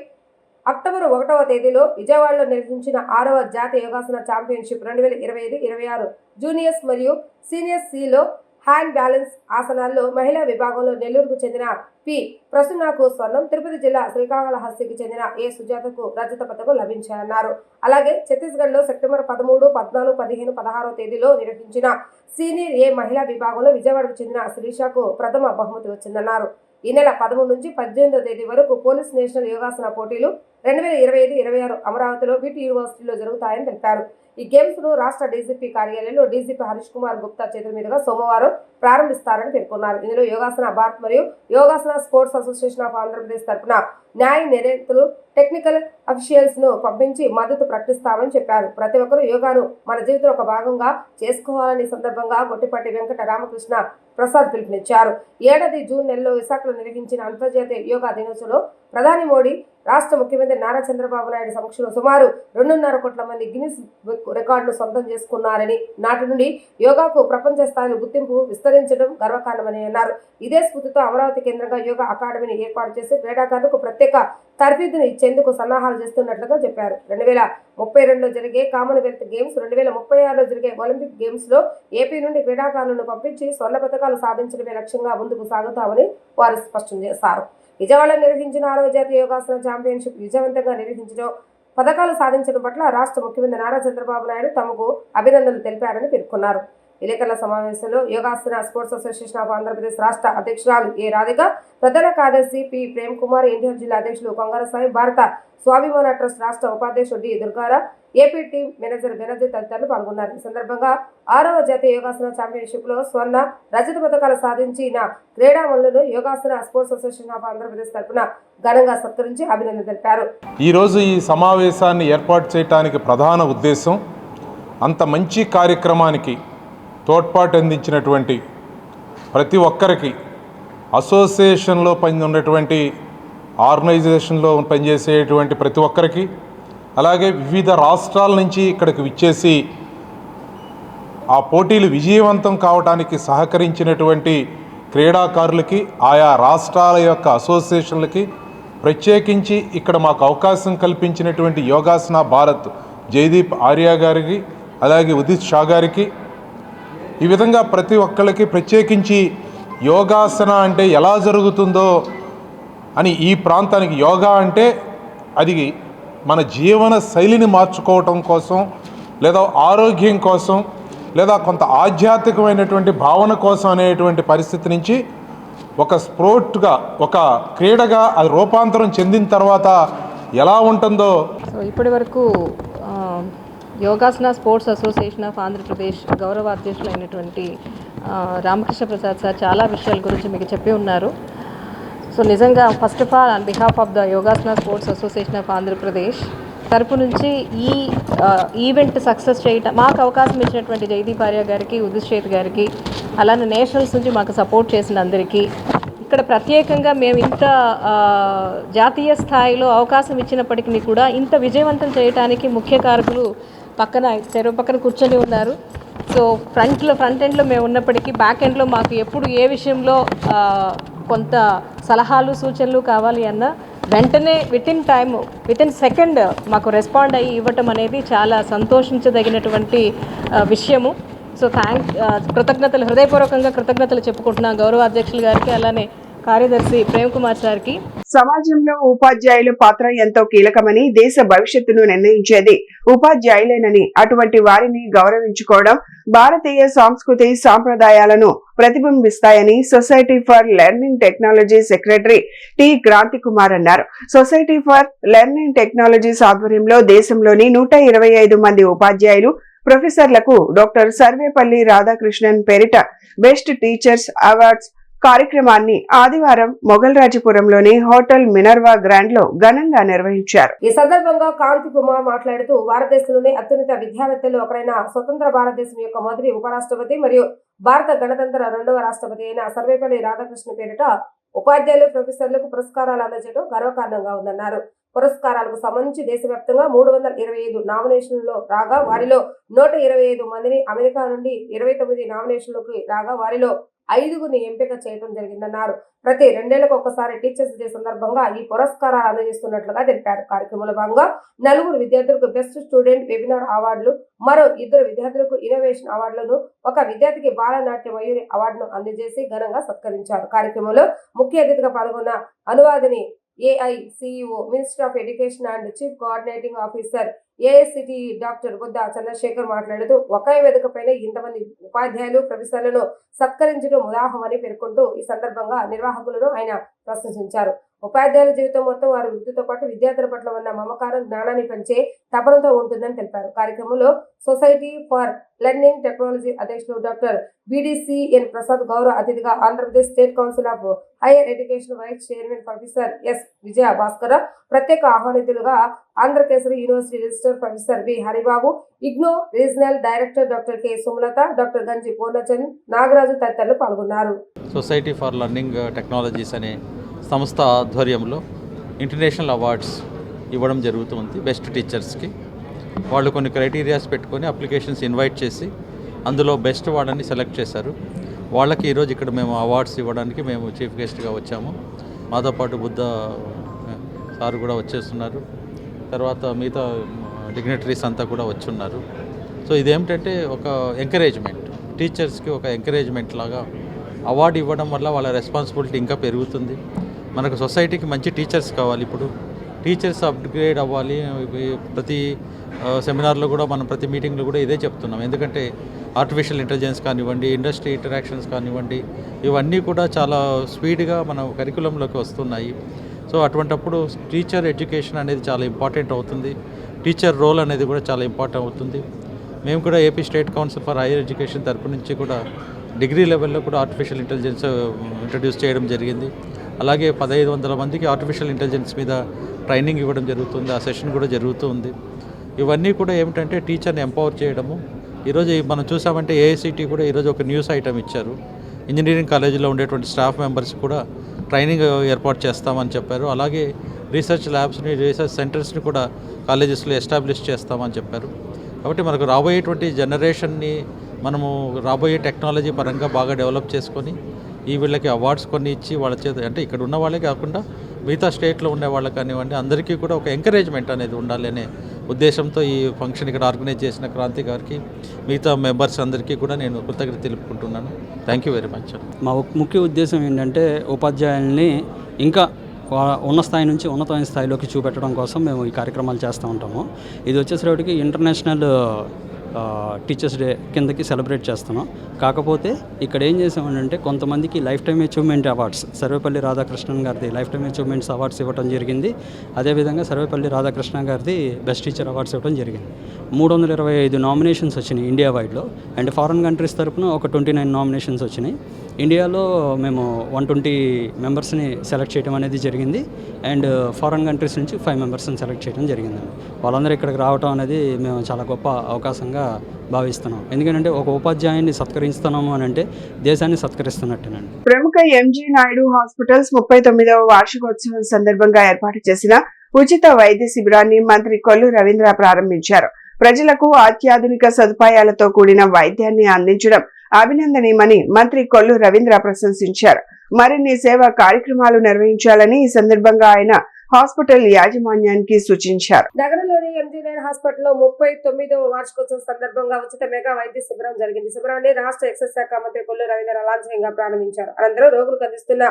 అక్టోబర్ 1వ తేదీలో విజయవాడలో నిర్వహించిన 6వ జాతీయ యోగాసన ఛాంపియన్షిప్ 2025-26 జూనియర్స్ మరియు సీనియర్స్ సిలో హ్యాండ్ బ్యాలెన్స్ ఆసనాల్లో మహిళా విభాగంలో నెల్లూరుకు చెందిన పి ప్రసన్నకు స్వర్ణం, తిరుపతి జిల్లా శ్రీకాళహస్తికి చెందిన ఏ సుజాతకు రజత పథకం లభించాయన్నారు. అలాగే ఛత్తీస్గఢ్లో సెప్టెంబర్ 13, 14, 15, 16వ తేదీలో నిర్వహించిన సీనియర్ ఏ మహిళా విభాగంలో విజయవాడకు చెందిన శ్రీషాకు ప్రథమ బహుమతి వచ్చిందన్నారు. ఈ నెల 13 నుంచి 18వ తేదీ వరకు పోలీస్ నేషనల్ యోగాసన పోటీలు 2025-26 అమరావతిలో వీటి యూనివర్సిటీలో జరుగుతాయని తెలిపారు. ఈ గేమ్స్ ను రాష్ట్ర డీజీపీ కార్యాలయంలో డీజీపీ హరీష్ కుమార్ గుప్తా చేతుల మీదుగా సోమవారం ప్రారంభిస్తారని పేర్కొన్నారు. ఇందులో యోగాసన భారత్ మరియు yogasana sports association of Andhra Pradesh తరఫున న్యాయ నిర్ణేతలు, టెక్నికల్ అఫీషియల్స్ ను పంపించి మద్దతు ప్రకటిస్తామని చెప్పారు. ప్రతి ఒక్కరూ యోగాను మన జీవితంలో ఒక భాగంగా చేసుకోవాలని సందర్భంగా గొట్టిపాటి వెంకట రామకృష్ణ ప్రసాద్ పిలుపునిచ్చారు. ఏడాది జూన్ నెలలో విశాఖలో నిర్వహించిన అంతర్జాతీయ యోగా దినోత్సవంలో ప్రధాని మోడీ, రాష్ట్ర ముఖ్యమంత్రి నారా చంద్రబాబు నాయుడు సమక్షంలో సుమారు 2.5 కోట్ల మంది గిన్నిస్ రికార్డును సొంతం చేసుకున్నారని, నాటి నుండి యోగాకు ప్రపంచ స్థాయిలో గుర్తింపు విస్తరించడం గర్వకారణమని అన్నారు. ఇదే స్ఫూర్తితో అమరావతి కేంద్రంగా యోగా అకాడమీని ఏర్పాటు చేసి క్రీడాకారులకు ప్రత్యేక తర్ఫీదును ఇచ్చేందుకు సన్నాహాలు చేస్తున్నట్లుగా చెప్పారు. 2032లో జరిగే కామన్వెల్త్ గేమ్స్, 2036లో జరిగే ఒలింపిక్ గేమ్స్ లో ఏపీ నుండి క్రీడాకారులను పంపించి స్వర్ణ పథకాలు సాధించడమే లక్ష్యంగా ముందుకు సాగుతామని వారు స్పష్టం చేశారు. విజయవాడలో నిర్వహించిన 6వ జాతీయ యోగాసన ఛాంపియన్షిప్ విజయవంతంగా నిర్వహించడం, పథకాలు సాధించడం పట్ల రాష్ట్ర ముఖ్యమంత్రి నారా చంద్రబాబు నాయుడు తమకు అభినందనలు తెలిపారని పేర్కొన్నారు. విలేకరుల సమావేశంలో yogasana sports association of Andhra Pradesh రాష్ట్ర అధ్యక్షురాలు ఏ రాధిక, ప్రధాన కార్యదర్శి పి ప్రేమ్ కుమార్, ఎన్టీఆర్ జిల్లా అధ్యక్షులు కొంగర సాయి, భారత స్వాభిమాన ట్రస్ట్ రాష్ట్ర ఉపాధ్యక్షుడు డి దుర్గారా, ఏపీ టీం మేనేజర్ బెనర్జీ తదితరులు పాల్గొన్నారు. ఈ సందర్భంగా 6వ జాతీయ యోగాసన ఛాంపియన్షిప్ లో స్వర్ణ, రజత పథకాలు సాధించిన క్రీడామణులను yogasana sports association of Andhra Pradesh తరఫున ఘనంగా సత్కరించి అభినందనలు తెలిపారు. ఈరోజు ఈ సమావేశాన్ని ఏర్పాటు చేయడానికి ప్రధాన ఉద్దేశం అంత మంచి కార్యక్రమానికి తోడ్పాటు అందించినటువంటి ప్రతి ఒక్కరికి, అసోసియేషన్లో ఉన్నటువంటి ఆర్గనైజేషన్లో పనిచేసేటువంటి ప్రతి ఒక్కరికి, అలాగే వివిధ రాష్ట్రాల నుంచి ఇక్కడికి విచ్చేసి ఆ పోటీలు విజయవంతం కావడానికి సహకరించినటువంటి క్రీడాకారులకి, ఆయా రాష్ట్రాల యొక్క అసోసియేషన్లకి, ప్రత్యేకించి ఇక్కడ మాకు అవకాశం కల్పించినటువంటి యోగాసన భారత్ జయదీప్ ఆర్య గారికి, అలాగే ఉదిత్ షా గారికి, ఈ విధంగా ప్రతి ఒక్కళ్ళకి ప్రత్యేకించి యోగాసన అంటే ఎలా జరుగుతుందో అని, ఈ ప్రాంతానికి యోగా అంటే అది మన జీవన శైలిని మార్చుకోవటం కోసం, లేదా ఆరోగ్యం కోసం, లేదా కొంత ఆధ్యాత్మికమైనటువంటి భావన కోసం అనేటువంటి పరిస్థితి నుంచి ఒక స్పోర్ట్గా, ఒక క్రీడగా అది రూపాంతరం చెందిన తర్వాత ఎలా ఉంటుందో. సో ఇప్పటి వరకు yogasana sports association of Andhra Pradesh గౌరవ అధ్యక్షులైనటువంటి రామకృష్ణ ప్రసాద్ సార్ చాలా విషయాల గురించి మీకు చెప్పి ఉన్నారు. సో నిజంగా first of all on behalf of the yogasana sports association of Andhra Pradesh తరపు నుంచి ఈ ఈవెంట్ సక్సెస్ చేయటం మాకు అవకాశం ఇచ్చినటువంటి జయదీప్ ఆర్య గారికి, ఉదిత్ షేత్ గారికి, అలానే నేషనల్స్ నుంచి మాకు సపోర్ట్ చేసిన అందరికీ, ఇక్కడ ప్రత్యేకంగా మేము ఇంత జాతీయ స్థాయిలో అవకాశం ఇచ్చినప్పటికీ కూడా ఇంత విజయవంతం చేయడానికి ముఖ్య కారకులు చెరువు పక్కన కూర్చొని ఉన్నారు. సో ఫ్రంట్ ఎండ్లో మేము ఉన్నప్పటికీ బ్యాక్ ఎండ్లో మాకు ఎప్పుడు ఏ విషయంలో కొంత సలహాలు సూచనలు కావాలి అన్న వెంటనే విత్ ఇన్ సెకండ్ మాకు రెస్పాండ్ అయ్యి ఇవ్వటం అనేది చాలా సంతోషించదగినటువంటి విషయము. సో కృతజ్ఞతలు, హృదయపూర్వకంగా కృతజ్ఞతలు చెప్పుకుంటున్నాం గౌరవ అధ్యక్షులు గారికి, అలానే కార్యదర్శి ప్రేమ్ కుమార్ సార్కి. సమాజంలో ఉపాధ్యాయుల పాత్ర ఎంతో కీలకమని, దేశ భవిష్యత్తును నిర్ణయించేది ఉపాధ్యాయులేనని, అటువంటి వారిని గౌరవించుకోవడం భారతీయ సంస్కృతి సాంప్రదాయాలను ప్రతిబింబిస్తాయని society for learning technology secretary T Kranti Kumar అన్నారు. సొసైటీ ఫర్ లెర్నింగ్ టెక్నాలజీస్ ఆధ్వర్యంలో దేశంలోని 125 మంది ఉపాధ్యాయులు, ప్రొఫెసర్లకు డాక్టర్ సర్వేపల్లి రాధాకృష్ణన్ పేరిట బెస్ట్ టీచర్స్ అవార్డ్స్ కార్యక్రమాన్ని ఆదివారం మొగల్రాజపురంలోని హోటల్ మినర్వా గ్రాండ్ లో ఘనంగా నిర్వహించారు. ఈ సందర్భంగా కాంతి కుమార్ మాట్లాడుతూ, భారతదేశంలోని అత్యున్నత విద్యావేత్తల్లో ఒకరైన స్వతంత్ర భారతదేశం యొక్క మొదటి ఉపరాష్ట్రపతి మరియు భారత గణతంత్ర 2వ రాష్ట్రపతి అయిన సర్వేపల్లి రాధాకృష్ణ పేరిట ఉపాధ్యాయులు, ప్రొఫెసర్లకు పురస్కారాలు అందజేయడం గర్వకారణంగా ఉందన్నారు. పురస్కారాలకు సంబంధించి దేశవ్యాప్తంగా 325 నామినేషన్లు రాగా వారిలో 125 మందిని అమెరికా నుండి 29 నామినేషన్లకు రాగా వారిలో 5గురిని ఎంపిక చేయడం జరిగిందన్నారు. ప్రతి 2 ఏళ్లకు ఒకసారి టీచర్స్ డే సందర్భంగా ఈ పురస్కారాలు అందజేస్తున్నట్లుగా తెలిపారు. కార్యక్రమంలో భాగంగా 4 విద్యార్థులకు బెస్ట్ స్టూడెంట్ వెబినార్ అవార్డులు, మరో 2 విద్యార్థులకు ఇన్నోవేషన్ అవార్డులను, 1 విద్యార్థికి బాలనాట్య మయూరి అవార్డును అందజేసి ఘనంగా సత్కరించారు. కార్యక్రమంలో ముఖ్య అతిథిగా పాల్గొన్న అనువాదిని AICEO, minister of education and chief coordinating officer AICT doctor Buddha Chandrasekhar మాట్లాడుతూ, ఒకే వేదిక పైన ఇంతమంది ఉపాధ్యాయులు, ప్రొఫెసర్లను సత్కరించడం ఉదాహమని పేర్కొంటూ ఈ సందర్భంగా నిర్వాహకులను ఆయన ప్రశంసించారు. ఉపాధ్యాయుల జీవితం మొత్తం వారి వృత్తితో పాటు విద్యార్థుల పట్ల ఉన్న మమకారం, జ్ఞానాన్ని పెంచే తపనతో ఉంటుందని తెలిపారు. కార్యక్రమంలో సొసైటీ ఫర్ లెర్నింగ్ టెక్నాలజీ అధ్యక్షులు డాక్టర్ బిడిసిఎన్ ప్రసాద్, గౌరవ అతిథిగా Andhra Pradesh state council of higher education vice chairman professor S విజయ భాస్కర్, ప్రత్యేక ఆహ్వానితులుగా Andhrakesari university register professor B Haribabu, IGNOU regional director doctor K Sumalatha, doctor గంజి పూర్ణచంద్, నాగరాజు తదితరులు పాల్గొన్నారు. సొసైటీ ఫర్ లెర్నింగ్ టెక్నాలజీస్ అనే సంస్థ ఆధ్వర్యంలో ఇంటర్నేషనల్ అవార్డ్స్ ఇవ్వడం జరుగుతుంది బెస్ట్ టీచర్స్కి. వాళ్ళు కొన్ని క్రైటీరియాస్ పెట్టుకొని అప్లికేషన్స్ ఇన్వైట్ చేసి అందులో బెస్ట్ వాళ్ళని సెలెక్ట్ చేశారు. వాళ్ళకి ఈరోజు ఇక్కడ మేము అవార్డ్స్ ఇవ్వడానికి మేము చీఫ్ గెస్ట్గా వచ్చాము. మాతో పాటు బుద్ధ సార్ కూడా వచ్చేస్తున్నారు, తర్వాత మిగతా డిగ్నిటరీస్ అంతా కూడా వచ్చున్నారు. సో ఇదేమిటంటే ఒక ఎంకరేజ్మెంట్, టీచర్స్కి ఒక ఎంకరేజ్మెంట్ లాగా అవార్డు ఇవ్వడం వల్ల వాళ్ళ రెస్పాన్సిబిలిటీ ఇంకా పెరుగుతుంది. మనకు సొసైటీకి మంచి టీచర్స్ కావాలి. ఇప్పుడు టీచర్స్ అప్గ్రేడ్ అవ్వాలి. ప్రతి సెమినార్లో కూడా మనం ప్రతి మీటింగ్లో కూడా ఇదే చెప్తున్నాం. ఎందుకంటే ఆర్టిఫిషియల్ ఇంటెలిజెన్స్ కానివ్వండి, ఇండస్ట్రీ ఇంటరాక్షన్స్ కానివ్వండి, ఇవన్నీ కూడా చాలా స్పీడ్గా మన కరికులంలోకి వస్తున్నాయి. సో అటువంటప్పుడు టీచర్ ఎడ్యుకేషన్ అనేది చాలా ఇంపార్టెంట్ అవుతుంది. టీచర్ రోల్ అనేది కూడా చాలా ఇంపార్టెంట్ అవుతుంది. మేము కూడా AP state council for higher education తరపు నుంచి కూడా డిగ్రీ లెవెల్లో కూడా ఆర్టిఫిషియల్ ఇంటెలిజెన్స్ ఇంట్రడ్యూస్ చేయడం జరిగింది. అలాగే 1500 మందికి ఆర్టిఫిషియల్ ఇంటెలిజెన్స్ మీద ట్రైనింగ్ ఇవ్వడం జరుగుతుంది. ఆ సెషన్ కూడా జరుగుతూ ఉంది. ఇవన్నీ కూడా ఏమిటంటే టీచర్ని ఎంపవర్ చేయడము. ఈరోజు మనం చూసామంటే ఏఐసిటీ కూడా ఈరోజు ఒక న్యూస్ ఐటమ్ ఇచ్చారు. ఇంజనీరింగ్ కాలేజీలో ఉండేటువంటి స్టాఫ్ మెంబర్స్ కూడా ట్రైనింగ్ ఏర్పాటు చేస్తామని చెప్పారు. అలాగే రీసెర్చ్ ల్యాబ్స్ని, రీసెర్చ్ సెంటర్స్ని కూడా కాలేజెస్లో ఎస్టాబ్లిష్ చేస్తామని చెప్పారు. కాబట్టి మనకు రాబోయేటువంటి జనరేషన్ని మనము రాబోయే టెక్నాలజీ పరంగా బాగా డెవలప్ చేసుకొని వీళ్ళకి అవార్డ్స్ కొన్ని ఇచ్చి వాళ్ళ చేత, అంటే ఇక్కడ ఉన్న వాళ్ళే కాకుండా మిగతా స్టేట్లో ఉండే వాళ్ళకి కానివ్వండి, అందరికీ కూడా ఒక ఎంకరేజ్మెంట్ అనేది ఉండాలి అనే ఉద్దేశంతో ఈ ఫంక్షన్ ఇక్కడ ఆర్గనైజ్ చేసిన క్రాంతి గారికి, మిగతా మెంబర్స్ అందరికీ కూడా నేను కృతజ్ఞత తెలుపుకుంటున్నాను. Thank you very much. మా ముఖ్య ఉద్దేశం ఏంటంటే ఉపాధ్యాయుల్ని ఇంకా ఉన్న స్థాయి నుంచి ఉన్నతమైన స్థాయిలోకి చూపెట్టడం కోసం మేము ఈ కార్యక్రమాలు చేస్తూ ఉంటాము. ఇది వచ్చేసరికి ఇంటర్నేషనల్ టీచర్స్ డే కిందకి సెలబ్రేట్ చేస్తున్నాం. కాకపోతే ఇక్కడ ఏం చేసామంటే కొంతమందికి life time achievement awards, Sarvepalli Radhakrishnan గారిది లైఫ్ టైమ్ అచీవ్మెంట్స్ అవార్డ్స్ ఇవ్వడం జరిగింది. అదేవిధంగా సర్వేపల్లి రాధాకృష్ణ గారిది బెస్ట్ టీచర్ అవార్డ్స్ ఇవ్వడం జరిగింది. 325 నామినేషన్స్ వచ్చినాయి ఇండియా వైడ్లో. అండ్ ఫారెన్ కంట్రీస్ తరఫున ఒక 29 నామినేషన్స్ వచ్చినాయి. ఇండియాలో మేము 120 మెంబర్స్ని సెలెక్ట్ చేయడం అనేది జరిగింది. అండ్ ఫారెన్ కంట్రీస్ నుంచి 5 మెంబర్స్ని సెలెక్ట్ చేయడం జరిగిందండి. వాళ్ళందరూ ఇక్కడికి రావడం అనేది మేము చాలా గొప్ప అవకాశంగా భావిస్తున్నాం. ఎందుకంటే ఒక ఉపాధ్యాయుని సత్కరిస్తున్నాము అని అంటే దేశాన్ని సత్కరిస్తున్నట్టేనండి. ప్రముఖ ఎంజీ నాయుడు హాస్పిటల్స్ 39వ వార్షికోత్సవం సందర్భంగా ఏర్పాటు చేసిన ఉచిత వైద్య శిబిరాన్ని మంత్రి కొల్లు రవీంద్ర ప్రారంభించారు. ప్రజలకు అత్యాధునిక సదుపాయాలతో కూడిన వైద్యాన్ని అందించడం అభినందనీయమని మంత్రి కొల్లు రవీంద్ర ప్రశంసించారు. మరిన్ని సేవా కార్యక్రమాలు నిర్వహించాలని ఈ సందర్భంగా ఆయన హాస్పిటల్ యాజమాన్యానికి సూచించారు. నగరంలోని ఎంజీ నాయుడు హాస్పిటల్లో 39వ వార్షికోత్సవం సందర్భంగా ఉచిత మెగా వైద్య శిబిరం జరిగింది. శిబిరాన్ని రాష్ట్ర ఎక్సైజ్ శాఖ మంత్రి కొల్లు రవీంద్ర లాంఛనంగా ప్రారంభించారు. అనంతరం రోగులకు అందిస్తున్న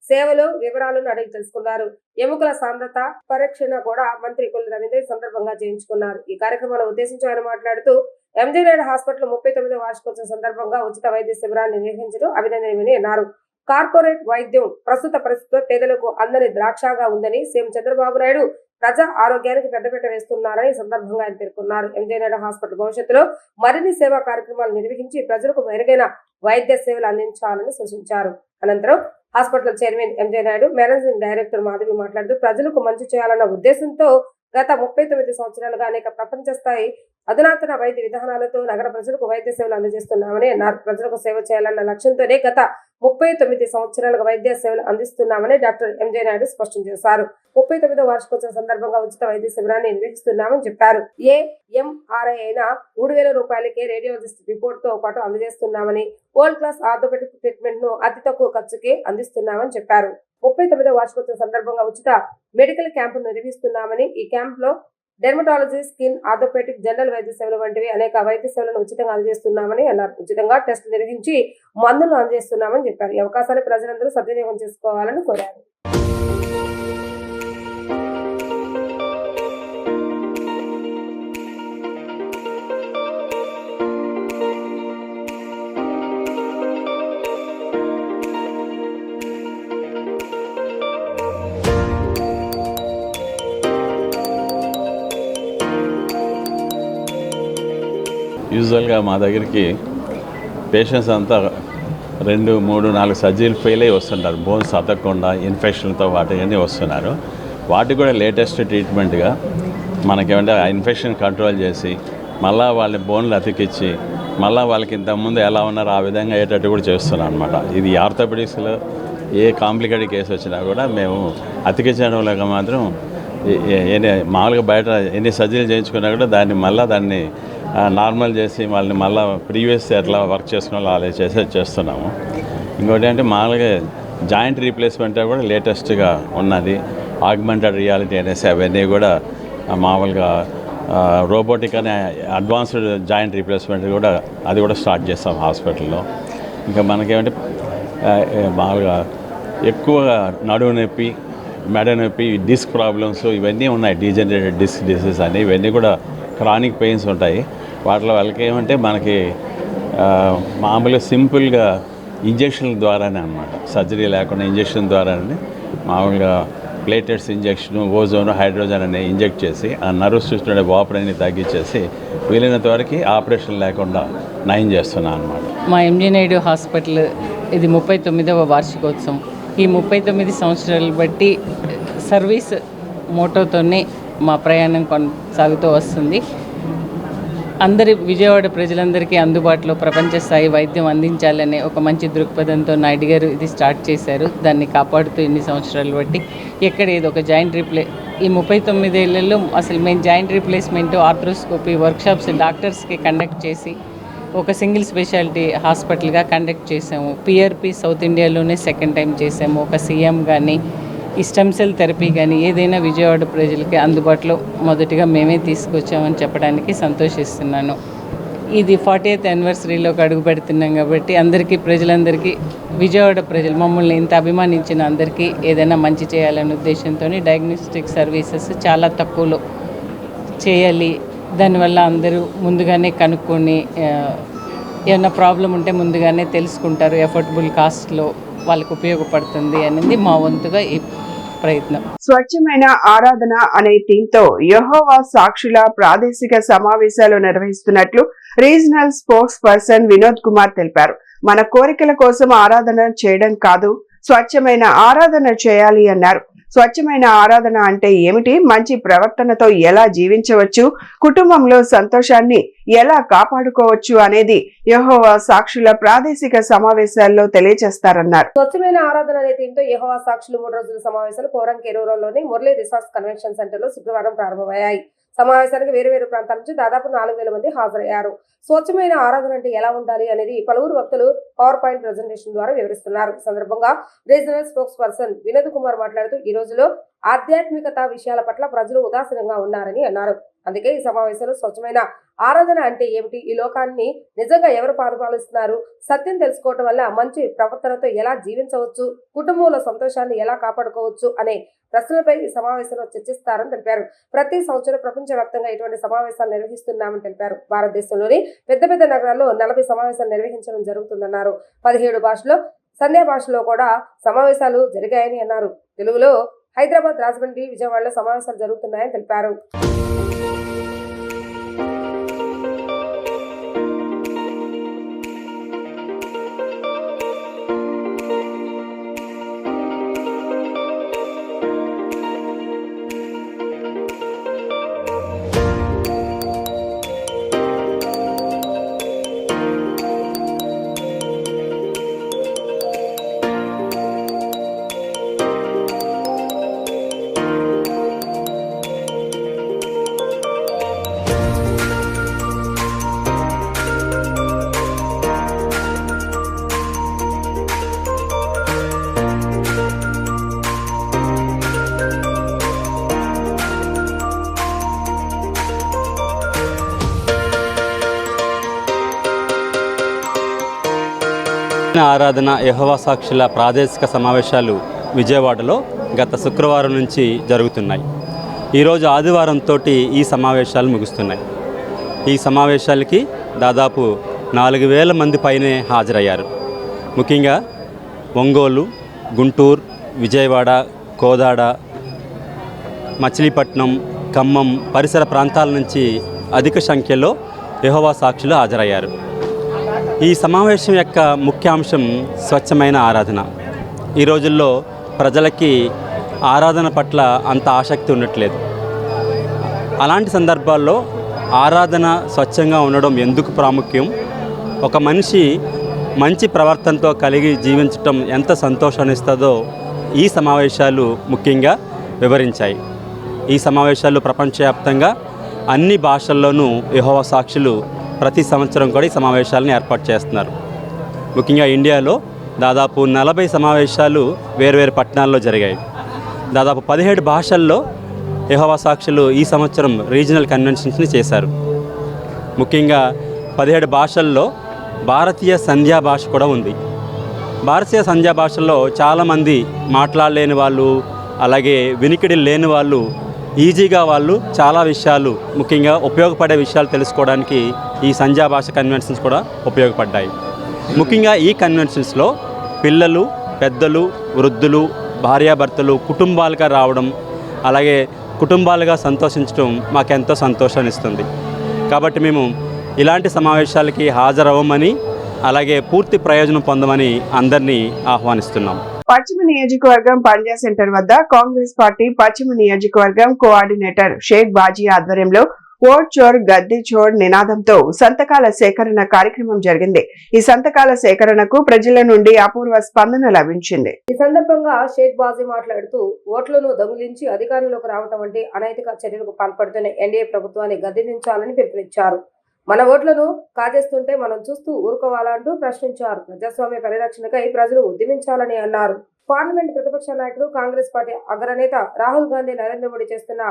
సేవలు వివరాలను అడిగి తెలుసుకున్నారు. ఎముకల సాంద్రత పరీక్షణ కూడా మంత్రి కొల్లు రవీంద్ర ఈ సందర్భంగా చేయించుకున్నారు. ఈ కార్యక్రమాన్ని ఉద్దేశించి ఆయన మాట్లాడుతూ ఎంజీ నాయుడు హాస్పిటల్ 39వ వార్షికోత్సవం సందర్భంగా ఉచిత వైద్య శిబిరాన్ని నిర్వహించడం అభినందనీయమని అన్నారు. కార్పొరేట్ వైద్యం ప్రస్తుత పరిస్థితుల్లో పేదలకు అందని ద్రాక్షగా ఉందని సీఎం చంద్రబాబు నాయుడు ప్రజా ఆరోగ్యానికి పెద్దపీట వేస్తున్నారని ఈ సందర్భంగా ఆయన పేర్కొన్నారు. ఎంజీ నాయుడు హాస్పిటల్ భవిష్యత్తులో మరిన్ని సేవా కార్యక్రమాలు నిర్వహించి ప్రజలకు మెరుగైన వైద్య సేవలు అందించాలని సూచించారు. అనంతరం hospital chairman MG Naidu, managing director Madhavi మాట్లాడుతూ ప్రజలకు మంచి చేయాలన్న ఉద్దేశంతో గత 39 సంవత్సరాలుగా అనేక ప్రపంచ స్థాయి అధునాతన వైద్య విధానాలతో నగర ప్రజలకు వైద్య సేవలు అందజేస్తున్నామని అన్నారు. ప్రజలకు సేవ చేయాలన్న లక్ష్యంతోనే గత 39 సంవత్సరాలుగా వైద్య సేవలు అందిస్తున్నామని డాక్టర్ ఎంజీ నాయుడు స్పష్టం చేశారు. 39వ వార్షికోత్సవం సందర్భంగా ఉచిత వైద్య శిబిరాన్ని నిర్వహిస్తున్నామని చెప్పారు. ఎంఆర్ఐ అయినా 3,000 రూపాయలకే రేడియాలజిస్ట్ రిపోర్ట్ తో పాటు అందజేస్తున్నామని, వరల్డ్ క్లాస్ ఆర్థోపెడిక్ ట్రీట్మెంట్ ను అతి తక్కువ ఖర్చుకే అందిస్తున్నామని చెప్పారు. 39వ వార్షికోత్సవం సందర్భంగా ఉచిత మెడికల్ క్యాంపు నిర్వహిస్తున్నామని, ఈ క్యాంప్ లో డెర్మటాలజీ, స్కిన్, ఆర్థోపెడిక్, జనరల్ వైద్య సేవలు వంటివి అనేక వైద్య సేవలను ఉచితంగా అందజేస్తున్నామని అన్నారు. ఉచితంగా టెస్ట్ నిర్వహించి మందులను అందజేస్తున్నామని చెప్పారు. ఈ అవకాశాన్ని ప్రజలందరూ సద్వినియోగం చేసుకోవాలని కోరారు. యూజువల్గా మా దగ్గరికి పేషెంట్స్ అంతా 2, 3, 4 సర్జరీలు ఫెయిల్ అయ్యి వస్తుంటారు. బోన్స్ అతకకుండా ఇన్ఫెక్షన్తో వాటిని వస్తున్నారు. వాటికి కూడా లేటెస్ట్ ట్రీట్మెంట్గా మనకేమంటే ఆ ఇన్ఫెక్షన్ కంట్రోల్ చేసి మళ్ళీ వాళ్ళని బోన్లు అతికిచ్చి మళ్ళీ వాళ్ళకి ఇంతకుముందు ఎలా ఉన్నారో ఆ విధంగా అయ్యేటట్టు కూడా చేస్తున్నాం అనమాట. ఇది ఆర్థోపెడిక్స్లో ఏ కాంప్లికేటెడ్ కేసు వచ్చినా కూడా మేము అతికించడంలో మాత్రం మామూలుగా బయట ఎన్ని సర్జరీలు చేయించుకున్నా కూడా దాన్ని నార్మల్ చేసి వాళ్ళని మళ్ళీ ప్రీవియస్ ఎట్లా వర్క్ చేసుకున్నా అలా చేస్తున్నాము. ఇంకోటి అంటే మామూలుగా జాయింట్ రీప్లేస్మెంట్ కూడా లేటెస్ట్గా ఉన్నది. ఆగ్మెంటెడ్ రియాలిటీ అనేసి అవన్నీ కూడా మామూలుగా రోబోటిక్ అనే అడ్వాన్స్డ్ జాయింట్ రీప్లేస్మెంట్ కూడా అది కూడా స్టార్ట్ చేస్తాం హాస్పిటల్లో. ఇంకా మనకేమంటే మామూలుగా ఎక్కువగా నడుము నొప్పి, మెడ నొప్పి, డిస్క్ ప్రాబ్లమ్స్ ఇవన్నీ ఉన్నాయి. డీజనరేటెడ్ డిస్క్ డిసీజ్ అని ఇవన్నీ కూడా క్రానిక్ పెయిన్స్ ఉంటాయి. వాటిలో వాళ్ళకి ఏమంటే మనకి మామూలుగా సింపుల్గా ఇంజక్షన్ల ద్వారానే అన్నమాట, సర్జరీ లేకుండా ఇంజక్షన్ ద్వారానే మామూలుగా ప్లేటెట్స్ ఇంజక్షన్, ఓజోన్, హైడ్రోజన్ అనే ఇంజెక్ట్ చేసి ఆ నర్వ్స్ చూస్తుండే వాపురని తగ్గించేసి వీలైనంత వరకు ఆపరేషన్ లేకుండా నయం చేస్తున్నాను అనమాట. మా ఎంజీ నాయుడు హాస్పిటల్ ఇది 39వ వార్షికోత్సవం. ఈ 39 సంవత్సరాలు బట్టి సర్వీస్ మోటోతోనే మా ప్రయాణం కొనసాగుతూ వస్తుంది. విజయవాడ ప్రజలందరికీ అందుబాటులో ప్రపంచ స్థాయి వైద్యం అందించాలనే ఒక మంచి దృక్పథంతో నాయుడు గారు ఇది స్టార్ట్ చేశారు. దాన్ని కాపాడుతూ ఇన్ని సంవత్సరాలు బట్టి ఎక్కడ ఏదో ఒక జాయింట్ ఈ 39 ఏళ్లలో అసలు మేము జాయింట్ రీప్లేస్మెంట్, ఆర్థ్రోస్కోపీ వర్క్షాప్స్ డాక్టర్స్కి కండక్ట్ చేసి ఒక సింగిల్ స్పెషాలిటీ హాస్పిటల్గా కండక్ట్ చేసాము. పిఆర్పి సౌత్ ఇండియాలోనే సెకండ్ టైం చేసాము. ఒక సీఎం కానీ ఈ స్టెమ్ సెల్ థెరపీ కానీ ఏదైనా విజయవాడ ప్రజలకి అందుబాటులో మొదటిగా మేమే తీసుకొచ్చామని చెప్పడానికి సంతోషిస్తున్నాను. ఇది 40th యానివర్సరీలోకి అడుగు పెడుతున్నాం కాబట్టి ప్రజలందరికీ విజయవాడ ప్రజలు మమ్మల్ని ఇంత అభిమానించిన అందరికీ ఏదైనా మంచి చేయాలనే ఉద్దేశంతో డయాగ్నోస్టిక్ సర్వీసెస్ చాలా తక్కువలో చేయాలి. దానివల్ల అందరూ ముందుగానే కనుక్కొని ఏమైనా ప్రాబ్లం ఉంటే ముందుగానే తెలుసుకుంటారు. ఎఫోర్డబుల్ కాస్ట్లో వాళ్ళకు ఉపయోగపడుతుంది అనేది మా వంతుగా ఈ ప్రయత్నం. స్వచ్ఛమైన ఆరాధన అనే థీమ్తో యెహోవా సాక్షుల ప్రాదేశిక సమావేశాలు నిర్వహిస్తున్నట్లు regional spokes person Vinod Kumar తెలిపారు. మన కోరికల కోసం ఆరాధన చేయడం కాదు, స్వచ్ఛమైన ఆరాధన చేయాలి అన్నారు. స్వచ్ఛమైన ఆరాధన అంటే ఏమిటి, మంచి ప్రవర్తనతో ఎలా జీవించవచ్చు, కుటుంబంలో సంతోషాన్ని ఎలా కాపాడుకోవచ్చు అనేది యెహోవా సాక్షుల ప్రాదేశిక సమావేశాల్లో తెలియజేస్తారన్నారు. స్వచ్ఛమైన ఆరాధన అనే థీమ్తో యెహోవా సాక్షులు 3 రోజుల సమావేశాలు పోరం కేరూరులోని మురళీ రిసార్ట్స్ కన్వెన్షన్ సెంటర్ లో శుక్రవారం ప్రారంభమయ్యాయి. సమావేశానికి వేరు ప్రాంతాల నుంచి దాదాపు 4000 మంది హాజరయ్యారు. స్వచ్ఛమైన ఆరాధన అంటే ఎలా ఉండాలి అనేది పలువురు వక్తలు పవర్ పాయింట్ ప్రెజెంటేషన్ ద్వారా వివరిస్తున్నారు. ఈ సందర్భంగా regional spokes person Vinod Kumar మాట్లాడుతూ ఈ రోజులో ఆధ్యాత్మికత విషయాల పట్ల ప్రజలు ఉదాసీనంగా ఉన్నారని అన్నారు. అందుకే ఈ సమావేశంలో స్వచ్ఛమైన ఆరాధన అంటే ఏమిటి, ఈ లోకాన్ని నిజంగా ఎవరు పరిపాలిస్తున్నారు, సత్యం తెలుసుకోవటం వల్ల మంచి ప్రవర్తనతో ఎలా జీవించవచ్చు, కుటుంబంలో సంతోషాన్ని ఎలా కాపాడుకోవచ్చు అనే ప్రశ్నలపై ఈ సమావేశంలో చర్చిస్తారని తెలిపారు. ప్రతి సంవత్సరం ప్రపంచవ్యాప్తంగా ఇటువంటి సమావేశాలు నిర్వహిస్తున్నామని తెలిపారు. భారతదేశంలోని పెద్ద నగరాల్లో 40 సమావేశాలు నిర్వహించడం జరుగుతుందన్నారు. 17 భాషలో సంధ్యా భాషలో కూడా సమావేశాలు జరిగాయని అన్నారు. తెలుగులో హైదరాబాద్, రాజమండ్రి, విజయవాడలో సమావేశాలు జరుగుతున్నాయని తెలిపారు. ఆరాధన యెహోవా సాక్షుల ప్రాదేశిక సమావేశాలు విజయవాడలో గత శుక్రవారం నుంచి జరుగుతున్నాయి. ఈరోజు ఆదివారంతో ఈ సమావేశాలు ముగుస్తున్నాయి. ఈ సమావేశాలకి దాదాపు 4000 మంది పైనే హాజరయ్యారు. ముఖ్యంగా ఒంగోలు, గుంటూరు, విజయవాడ, కోదాడ, మచిలీపట్నం, ఖమ్మం పరిసర ప్రాంతాల నుంచి అధిక సంఖ్యలో యెహోవా సాక్షులు హాజరయ్యారు. ఈ సమావేశం యొక్క ముఖ్యాంశం స్వచ్ఛమైన ఆరాధన. ఈ రోజుల్లో ప్రజలకి ఆరాధన పట్ల అంత ఆసక్తి ఉండట్లేదు. అలాంటి సందర్భాల్లో ఆరాధన స్వచ్ఛంగా ఉండడం ఎందుకు ప్రాముఖ్యం, ఒక మనిషి మంచి ప్రవర్తనతో కలిగి జీవించటం ఎంత సంతోషాన్ని ఇస్తుందో ఈ సమావేశాలు ముఖ్యంగా వివరించాయి. ఈ సమావేశాలు ప్రపంచవ్యాప్తంగా అన్ని భాషల్లోనూ యెహోవా సాక్షులు ప్రతి సంవత్సరం కూడా ఈ సమావేశాలను ఏర్పాటు చేస్తున్నారు. ముఖ్యంగా ఇండియాలో దాదాపు 40 సమావేశాలు వేర్వేరు పట్టణాల్లో జరిగాయి. దాదాపు 17 భాషల్లో యెహోవా సాక్షులు ఈ సంవత్సరం రీజనల్ కన్వెన్షన్స్ని చేశారు. ముఖ్యంగా 17 భాషల్లో భారతీయ సంధ్యా భాష కూడా ఉంది. భారతీయ సంధ్యా భాషల్లో చాలామంది మాట్లాడలేని వాళ్ళు, అలాగే వినికిడి లేని వాళ్ళు ఈజీగా వాళ్ళు చాలా విషయాలు, ముఖ్యంగా ఉపయోగపడే విషయాలు తెలుసుకోవడానికి ఈ సంధ్యాభాష కన్వెన్షన్స్ కూడా ఉపయోగపడ్డాయి. ముఖ్యంగా ఈ కన్వెన్షన్స్లో పిల్లలు, పెద్దలు, వృద్ధులు, భార్యాభర్తలు కుటుంబాలుగా రావడం, అలాగే కుటుంబాలుగా సంతోషించడం మాకెంతో సంతోషాన్ని ఇస్తుంది. కాబట్టి మేము ఇలాంటి సమావేశాలకి హాజరవ్వమని, అలాగే పూర్తి ప్రయోజనం పొందమని అందరినీ ఆహ్వానిస్తున్నాం. పశ్చిమ నియోజకవర్గం పంజా సెంటర్ వద్ద కాంగ్రెస్ పార్టీ పశ్చిమ నియోజకవర్గం కోఆర్డినేటర్ షేక్ బాజీ ఆధ్వర్యంలో ఓట్ చోర్ గద్దె చోర్ నినాదంతో సంతకాల సేకరణ కార్యక్రమం జరిగింది. ఈ సంతకాల సేకరణకు ప్రజల నుండి అపూర్వ స్పందన లభించింది. ఈ సందర్భంగా షేక్ బాజీ మాట్లాడుతూ ఓట్లను దొంగిలించి అధికారంలోకి రావడం వంటి అనైతిక చర్యలకు పాల్పడుతున్న ఎన్డీఏ ప్రభుత్వాన్ని గద్దెదించాలని పిలుపునిచ్చారు. మన ఓట్లను కాజేస్తుంటే మనం చూస్తూ ఊరుకోవాలంటూ ప్రశ్నించారు. ప్రజాస్వామ్య పరిరక్షణకై ప్రజలు ఉద్యమించాలని అన్నారు. పార్లమెంట్ ప్రతిపక్ష నాయకుడు కాంగ్రెస్ పార్టీ అగ్రనేత రాహుల్ గాంధీ నరేంద్ర మోడీ చేస్తున్న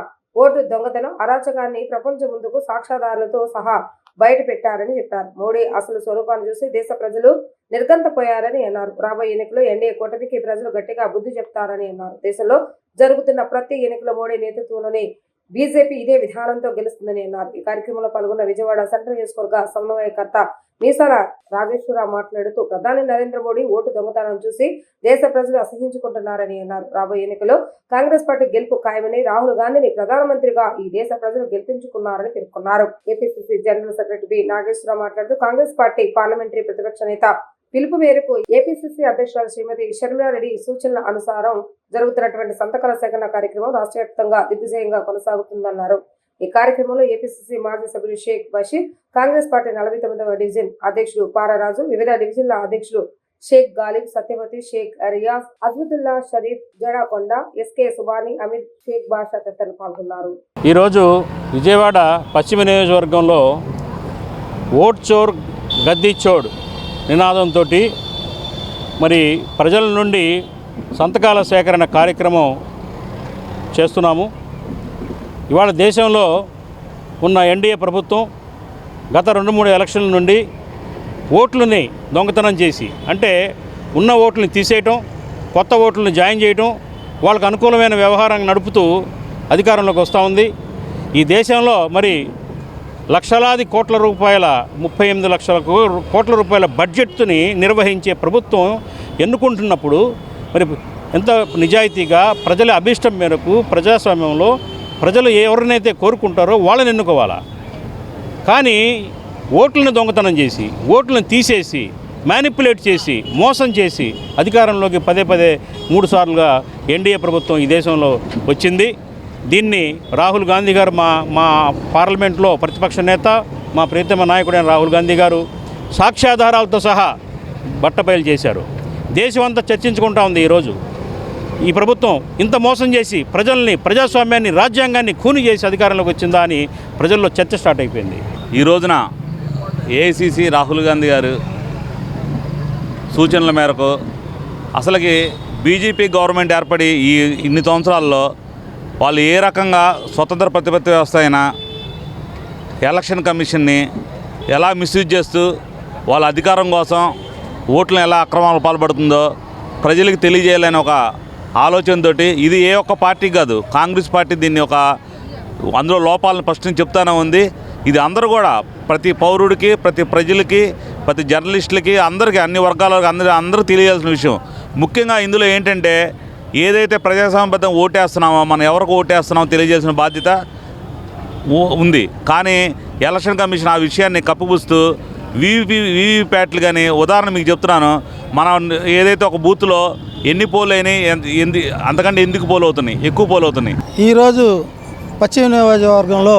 ఓటు దొంగతనం అరాచకాన్ని ప్రపంచం ముందుకు సాక్ష్యాధారాలతో సహా బయట పెట్టారని చెప్పారు. మోడీ అసలు స్వరూపాన్ని చూసి దేశ ప్రజలు నిర్గంతపోయారని అన్నారు. రాబోయే ఎన్నికల్లో ఎన్డీఏ కూటమికి ప్రజలు గట్టిగా బుద్ధి చెప్తారని అన్నారు. దేశంలో జరుగుతున్న ప్రతి ఎన్నికల మోడీ నేతృత్వంలోని బీజేపీ ఇదే విధానంతో గెలుస్తుందని అన్నారు. ఈ కార్యక్రమంలో పాల్గొన్న విజయవాడ సెంట్రల్ నియోజకవర్గ సమన్వయకర్త మీసాల రాజేశ్వరరావు మాట్లాడుతూ ప్రధాని నరేంద్ర మోడీ ఓటు దొంగతనం చూసి దేశ ప్రజలు అసహించుకుంటున్నారని అన్నారు. రాబోయే ఎన్నికల్లో కాంగ్రెస్ పార్టీ గెలుపు ఖాయమని, రాహుల్ గాంధీని ప్రధానమంత్రిగా ఈ దేశ ప్రజలు గెలిపించుకున్నారని పేర్కొన్నారు. APCC general secretary B Nageswara Rao మాట్లాడుతూ కాంగ్రెస్ పార్టీ పార్లమెంటరీ ప్రతిపక్ష నేత పిలుపు మేరకు ఏపీసీసీ అధ్యక్షురాలు శ్రీమతి షర్మిలారెడ్డి సూచనల అనుసారం జరుగుతున్నటువంటి సంతకాల సేకరణ కార్యక్రమం రాష్ట్ర వ్యాప్తంగా దిగ్విజయంగా కొనసాగుతుందన్నారు. ఈ కార్యక్రమంలో ఏపీసీసీ మాజీ సభ్యుడు షేక్ బషీర్, కాంగ్రెస్ పార్టీ 49వ డివిజన్ అధ్యక్షుడు పారారాజు, వివిధ డివిజన్ల అధ్యక్షుడు షేక్ గాలిబ్, సత్యవతి, షేక్ రియాజ్, అజ్మతుల్లా షరీఫ్, జడాకొండ, ఎస్కే సుబాని, అమీర్, షేక్ బాషా తదితరులు పాల్గొన్నారు. ఈరోజు విజయవాడ పశ్చిమ నియోజకవర్గంలో ఓట్ చోర్ గద్దీ చోడ్ నినాదంతో మరి ప్రజల నుండి సంతకాల సేకరణ కార్యక్రమం చేస్తున్నాము. ఇవాళ దేశంలో ఉన్న ఎన్డీఏ ప్రభుత్వం గత 2-3 ఎలక్షన్ల నుండి ఓట్లని దొంగతనం చేసి, అంటే ఉన్న ఓట్లని తీసేయటం, కొత్త ఓట్లను జాయిన్ చేయటం, వాళ్ళకు అనుకూలమైన వ్యవహారం నడుపుతూ అధికారంలోకి వస్తూ ఉంది. ఈ దేశంలో మరి లక్షలాది కోట్ల రూపాయల 38 లక్షల కోట్ల రూపాయల బడ్జెట్ని నిర్వహించే ప్రభుత్వం ఎన్నుకుంటున్నప్పుడు మరి ఎంత నిజాయితీగా ప్రజల అభిష్టం మేరకు ప్రజాస్వామ్యంలో ప్రజలు ఎవరినైతే కోరుకుంటారో వాళ్ళని ఎన్నుకోవాలా. కానీ ఓట్లను దొంగతనం చేసి, ఓట్లను తీసేసి, మ్యానిపులేట్ చేసి, మోసం చేసి అధికారంలోకి పదే 3 సార్లుగా ఎన్డీఏ ప్రభుత్వం ఈ దేశంలో వచ్చింది. దీన్ని రాహుల్ గాంధీ గారు మా పార్లమెంట్లో ప్రతిపక్ష నేత, మా ప్రియతమ నాయకుడైన రాహుల్ గాంధీ గారు సాక్ష్యాధారాలతో సహా బట్టబయలు చేశారు. దేశమంతా చర్చించుకుంటా ఉంది. ఈరోజు ఈ ప్రభుత్వం ఇంత మోసం చేసి ప్రజల్ని, ప్రజాస్వామ్యాన్ని, రాజ్యాంగాన్ని ఖూనీ చేసి అధికారంలోకి వచ్చిందా అని ప్రజల్లో చర్చ స్టార్ట్ అయిపోయింది. ఈ రోజున ఏఐసిసి రాహుల్ గాంధీ గారు సూచనల మేరకు అసలుకి బీజేపీ గవర్నమెంట్ ఏర్పడి ఈ ఇన్ని సంవత్సరాల్లో వాళ్ళు ఏ రకంగా స్వతంత్ర ప్రతిపత్తి వ్యవస్థ అయినా ఎలక్షన్ కమిషన్ని ఎలా మిస్యూజ్ చేస్తూ వాళ్ళ అధికారం కోసం ఓట్లను ఎలా అక్రమాలు పాల్పడుతుందో ప్రజలకు తెలియజేయాలని ఒక ఆలోచనతో, ఇది ఏ ఒక్క పార్టీ కాదు, కాంగ్రెస్ పార్టీ దీన్ని అందులో లోపాలను ఫస్ట్ నుంచి చెప్తానే ఉంది. ఇది అందరూ కూడా ప్రతి పౌరుడికి, ప్రతి ప్రజలకి, ప్రతి జర్నలిస్టులకి, అందరికీ, అన్ని వర్గాలకు అందరూ తెలియాల్సిన విషయం. ముఖ్యంగా ఇందులో ఏంటంటే ఏదైతే ప్రజాస్వామ్యబద్ధంగా ఓటేస్తున్నామో, మనం ఎవరికి ఓటేస్తున్నామో తెలియజేసిన బాధ్యత ఉంది. కానీ ఎలక్షన్ కమిషన్ ఆ విషయాన్ని కప్పుపుస్తూ వీవీప్యాట్లు కానీ, ఉదాహరణ మీకు చెప్తున్నాను, మనం ఏదైతే ఒక బూత్లో ఎన్ని పోలు అయినాయి, అంతకంటే ఎందుకు పోలు అవుతున్నాయి, ఎక్కువ పోలు అవుతున్నాయి. ఈరోజు పశ్చిమ నియోజకవర్గంలో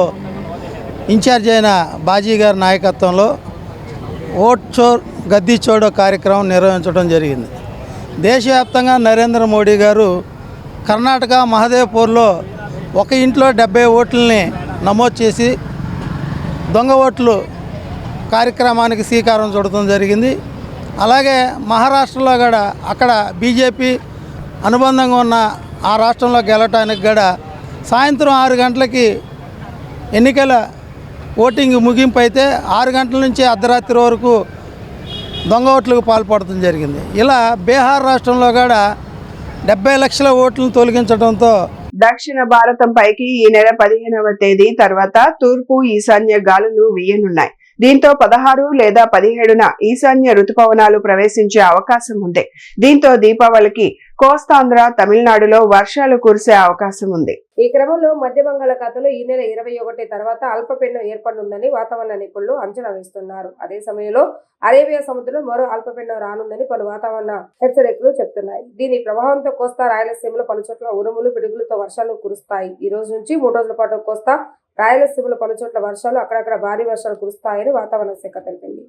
ఇన్ఛార్జ్ అయిన బాజీ గారి నాయకత్వంలో ఓట్ చోర్ గద్దీ చోడో కార్యక్రమం నిర్వహించడం జరిగింది. దేశవ్యాప్తంగా నరేంద్ర మోడీ గారు కర్ణాటక మహదేవ్పూర్లో ఒక ఇంట్లో 70 ఓట్లని నమోదు చేసి దొంగ ఓట్లు కార్యక్రమానికి శ్రీకారం చుడటం జరిగింది. అలాగే మహారాష్ట్రలో కూడా అక్కడ బీజేపీ అనుబంధంగా ఉన్న ఆ రాష్ట్రంలో గెలవటానికి కూడా సాయంత్రం 6 గంటలకి ఎన్నికల ఓటింగ్ ముగింపు అయితే 6 గంటల నుంచి అర్ధరాత్రి వరకు దొంగ ఓట్లకు పాల్పడటం జరిగింది. ఇలా బీహార్ రాష్ట్రంలో కూడా 70 లక్షల ఓట్లను తొలగించడంతో దక్షిణ భారతం పైకి ఈ నెల 15వ తేదీ తర్వాత తూర్పు ఈశాన్య గాలులు వీయనున్నాయి. దీంతో 16 లేదా 17న ఈశాన్య రుతుపవనాలు ప్రవేశించే అవకాశం ఉంది. దీంతో దీపావళికి కోస్తాంధ్ర, తమిళనాడులో వర్షాలు కురిసే అవకాశం ఉంది. ఈ క్రమంలో మధ్య బంగాళాఖాతంలో ఈ నెల 21 తర్వాత అల్పపీడనం ఏర్పడనుందని వాతావరణ నిపుణులు అంచనా వేస్తున్నారు. అదే సమయంలో అరేబియా సముద్రంలో మరో అల్పపీడనం రానుందని పలు వాతావరణ హెచ్చరికలు చెప్తున్నాయి. దీని ప్రభావంతో కోస్తా, రాయలసీమలో పలుచోట్ల ఉరుములు, పిడుగులతో వర్షాలు కురుస్తాయి. ఈ రోజు నుంచి 3 రోజుల పాటు కోస్తా, రాయలసీమలో పలుచోట్ల వర్షాలు, అక్కడక్కడ భారీ వర్షాలు కురుస్తాయని వాతావరణ శాఖ తెలిపింది.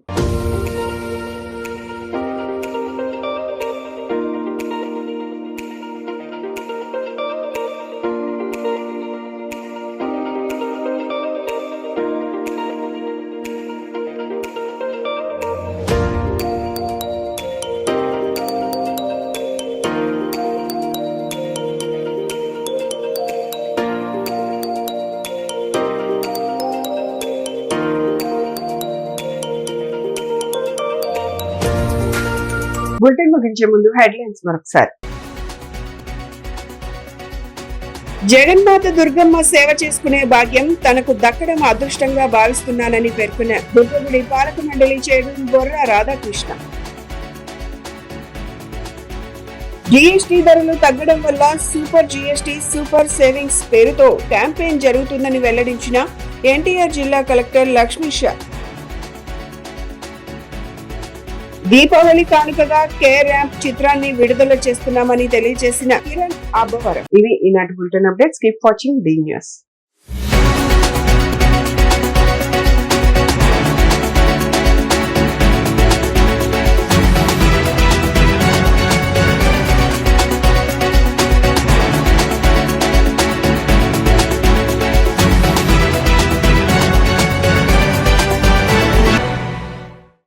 బులెటిన్ ముగించే ముందు హెడ్లైన్స్ మరొకసారి. జగన్మాత దుర్గమ్మ సేవ చేసుకునే భాగ్యం తనకు దక్కడం అదృష్టంగా భావిస్తున్నానని పేర్కొన్న దుర్గగుడి పాలక మండలి చైర్మన్ బొర్రా రాధాకృష్ణ. జీఎస్టీ ధరలు తగ్గడం వల్ల సూపర్ జీఎస్టీ, సూపర్ సేవింగ్స్ పేరుతో క్యాంపెయిన్ జరుగుతుందని వెల్లడించిన ఎన్టీఆర్ జిల్లా కలెక్టర్ లక్ష్మీషా. దీపావళి కానుకగా కే ర్యాంప్ చిత్రాన్ని విడుదల చేస్తున్నామని తెలియజేసిన కిరణ్ అబ్బవరం. ఇవి ఈనాటి bulletin updates. Keep watching the news.